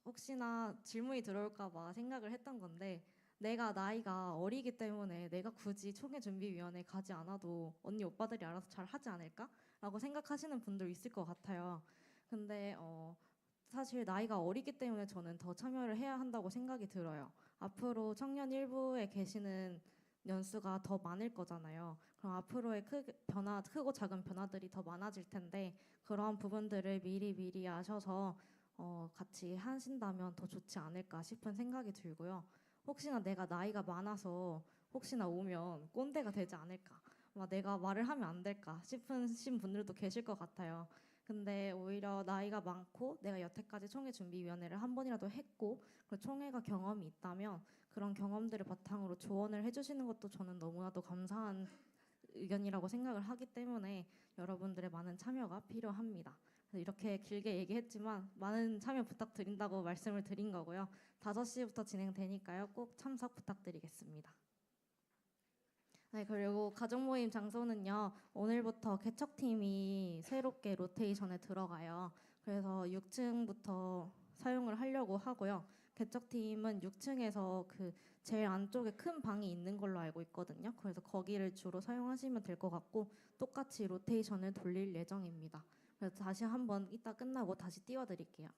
혹시나 질문이 들어올까 봐 생각을 했던 건데 내가 나이가 어리기 때문에 내가 굳이 총회준비위원회에 가지 않아도 언니 오빠들이 알아서 잘 하지 않을까? 라고 생각하시는 분들 있을 것 같아요. 근데 사실 나이가 어리기 때문에 저는 더 참여를 해야 한다고 생각이 들어요. 앞으로 청년 일부에 계시는 연수가 더 많을 거잖아요. 그럼 앞으로의 크고 작은 변화들이 더 많아질 텐데 그러한 부분들을 미리 아셔서 같이 하신다면 더 좋지 않을까 싶은 생각이 들고요. 혹시나 내가 나이가 많아서 혹시나 오면 꼰대가 되지 않을까, 내가 말을 하면 안 될까 싶으신 분들도 계실 것 같아요. 근데 오히려 나이가 많고 내가 여태까지 총회준비위원회를 한 번이라도 했고 그리고 총회가 경험이 있다면 그런 경험들을 바탕으로 조언을 해주시는 것도 저는 너무나도 감사한 의견이라고 생각을 하기 때문에 여러분들의 많은 참여가 필요합니다. 그래서 이렇게 길게 얘기했지만 많은 참여 부탁드린다고 말씀을 드린 거고요. 5시부터 진행되니까요. 꼭 참석 부탁드리겠습니다. 네, 그리고 가족 모임 장소는요. 오늘부터 개척팀이 새롭게 로테이션에 들어가요. 그래서 6층부터 사용을 하려고 하고요. 개척팀은 6층에서 그 제일 안쪽에 큰 방이 있는 걸로 알고 있거든요. 그래서 거기를 주로 사용하시면 될 것 같고 똑같이 로테이션을 돌릴 예정입니다. 그래서 다시 한번 이따 끝나고 다시 띄워드릴게요.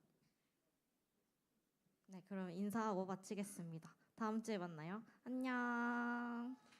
네, 그럼 인사하고 마치겠습니다. 다음 주에 만나요. 안녕.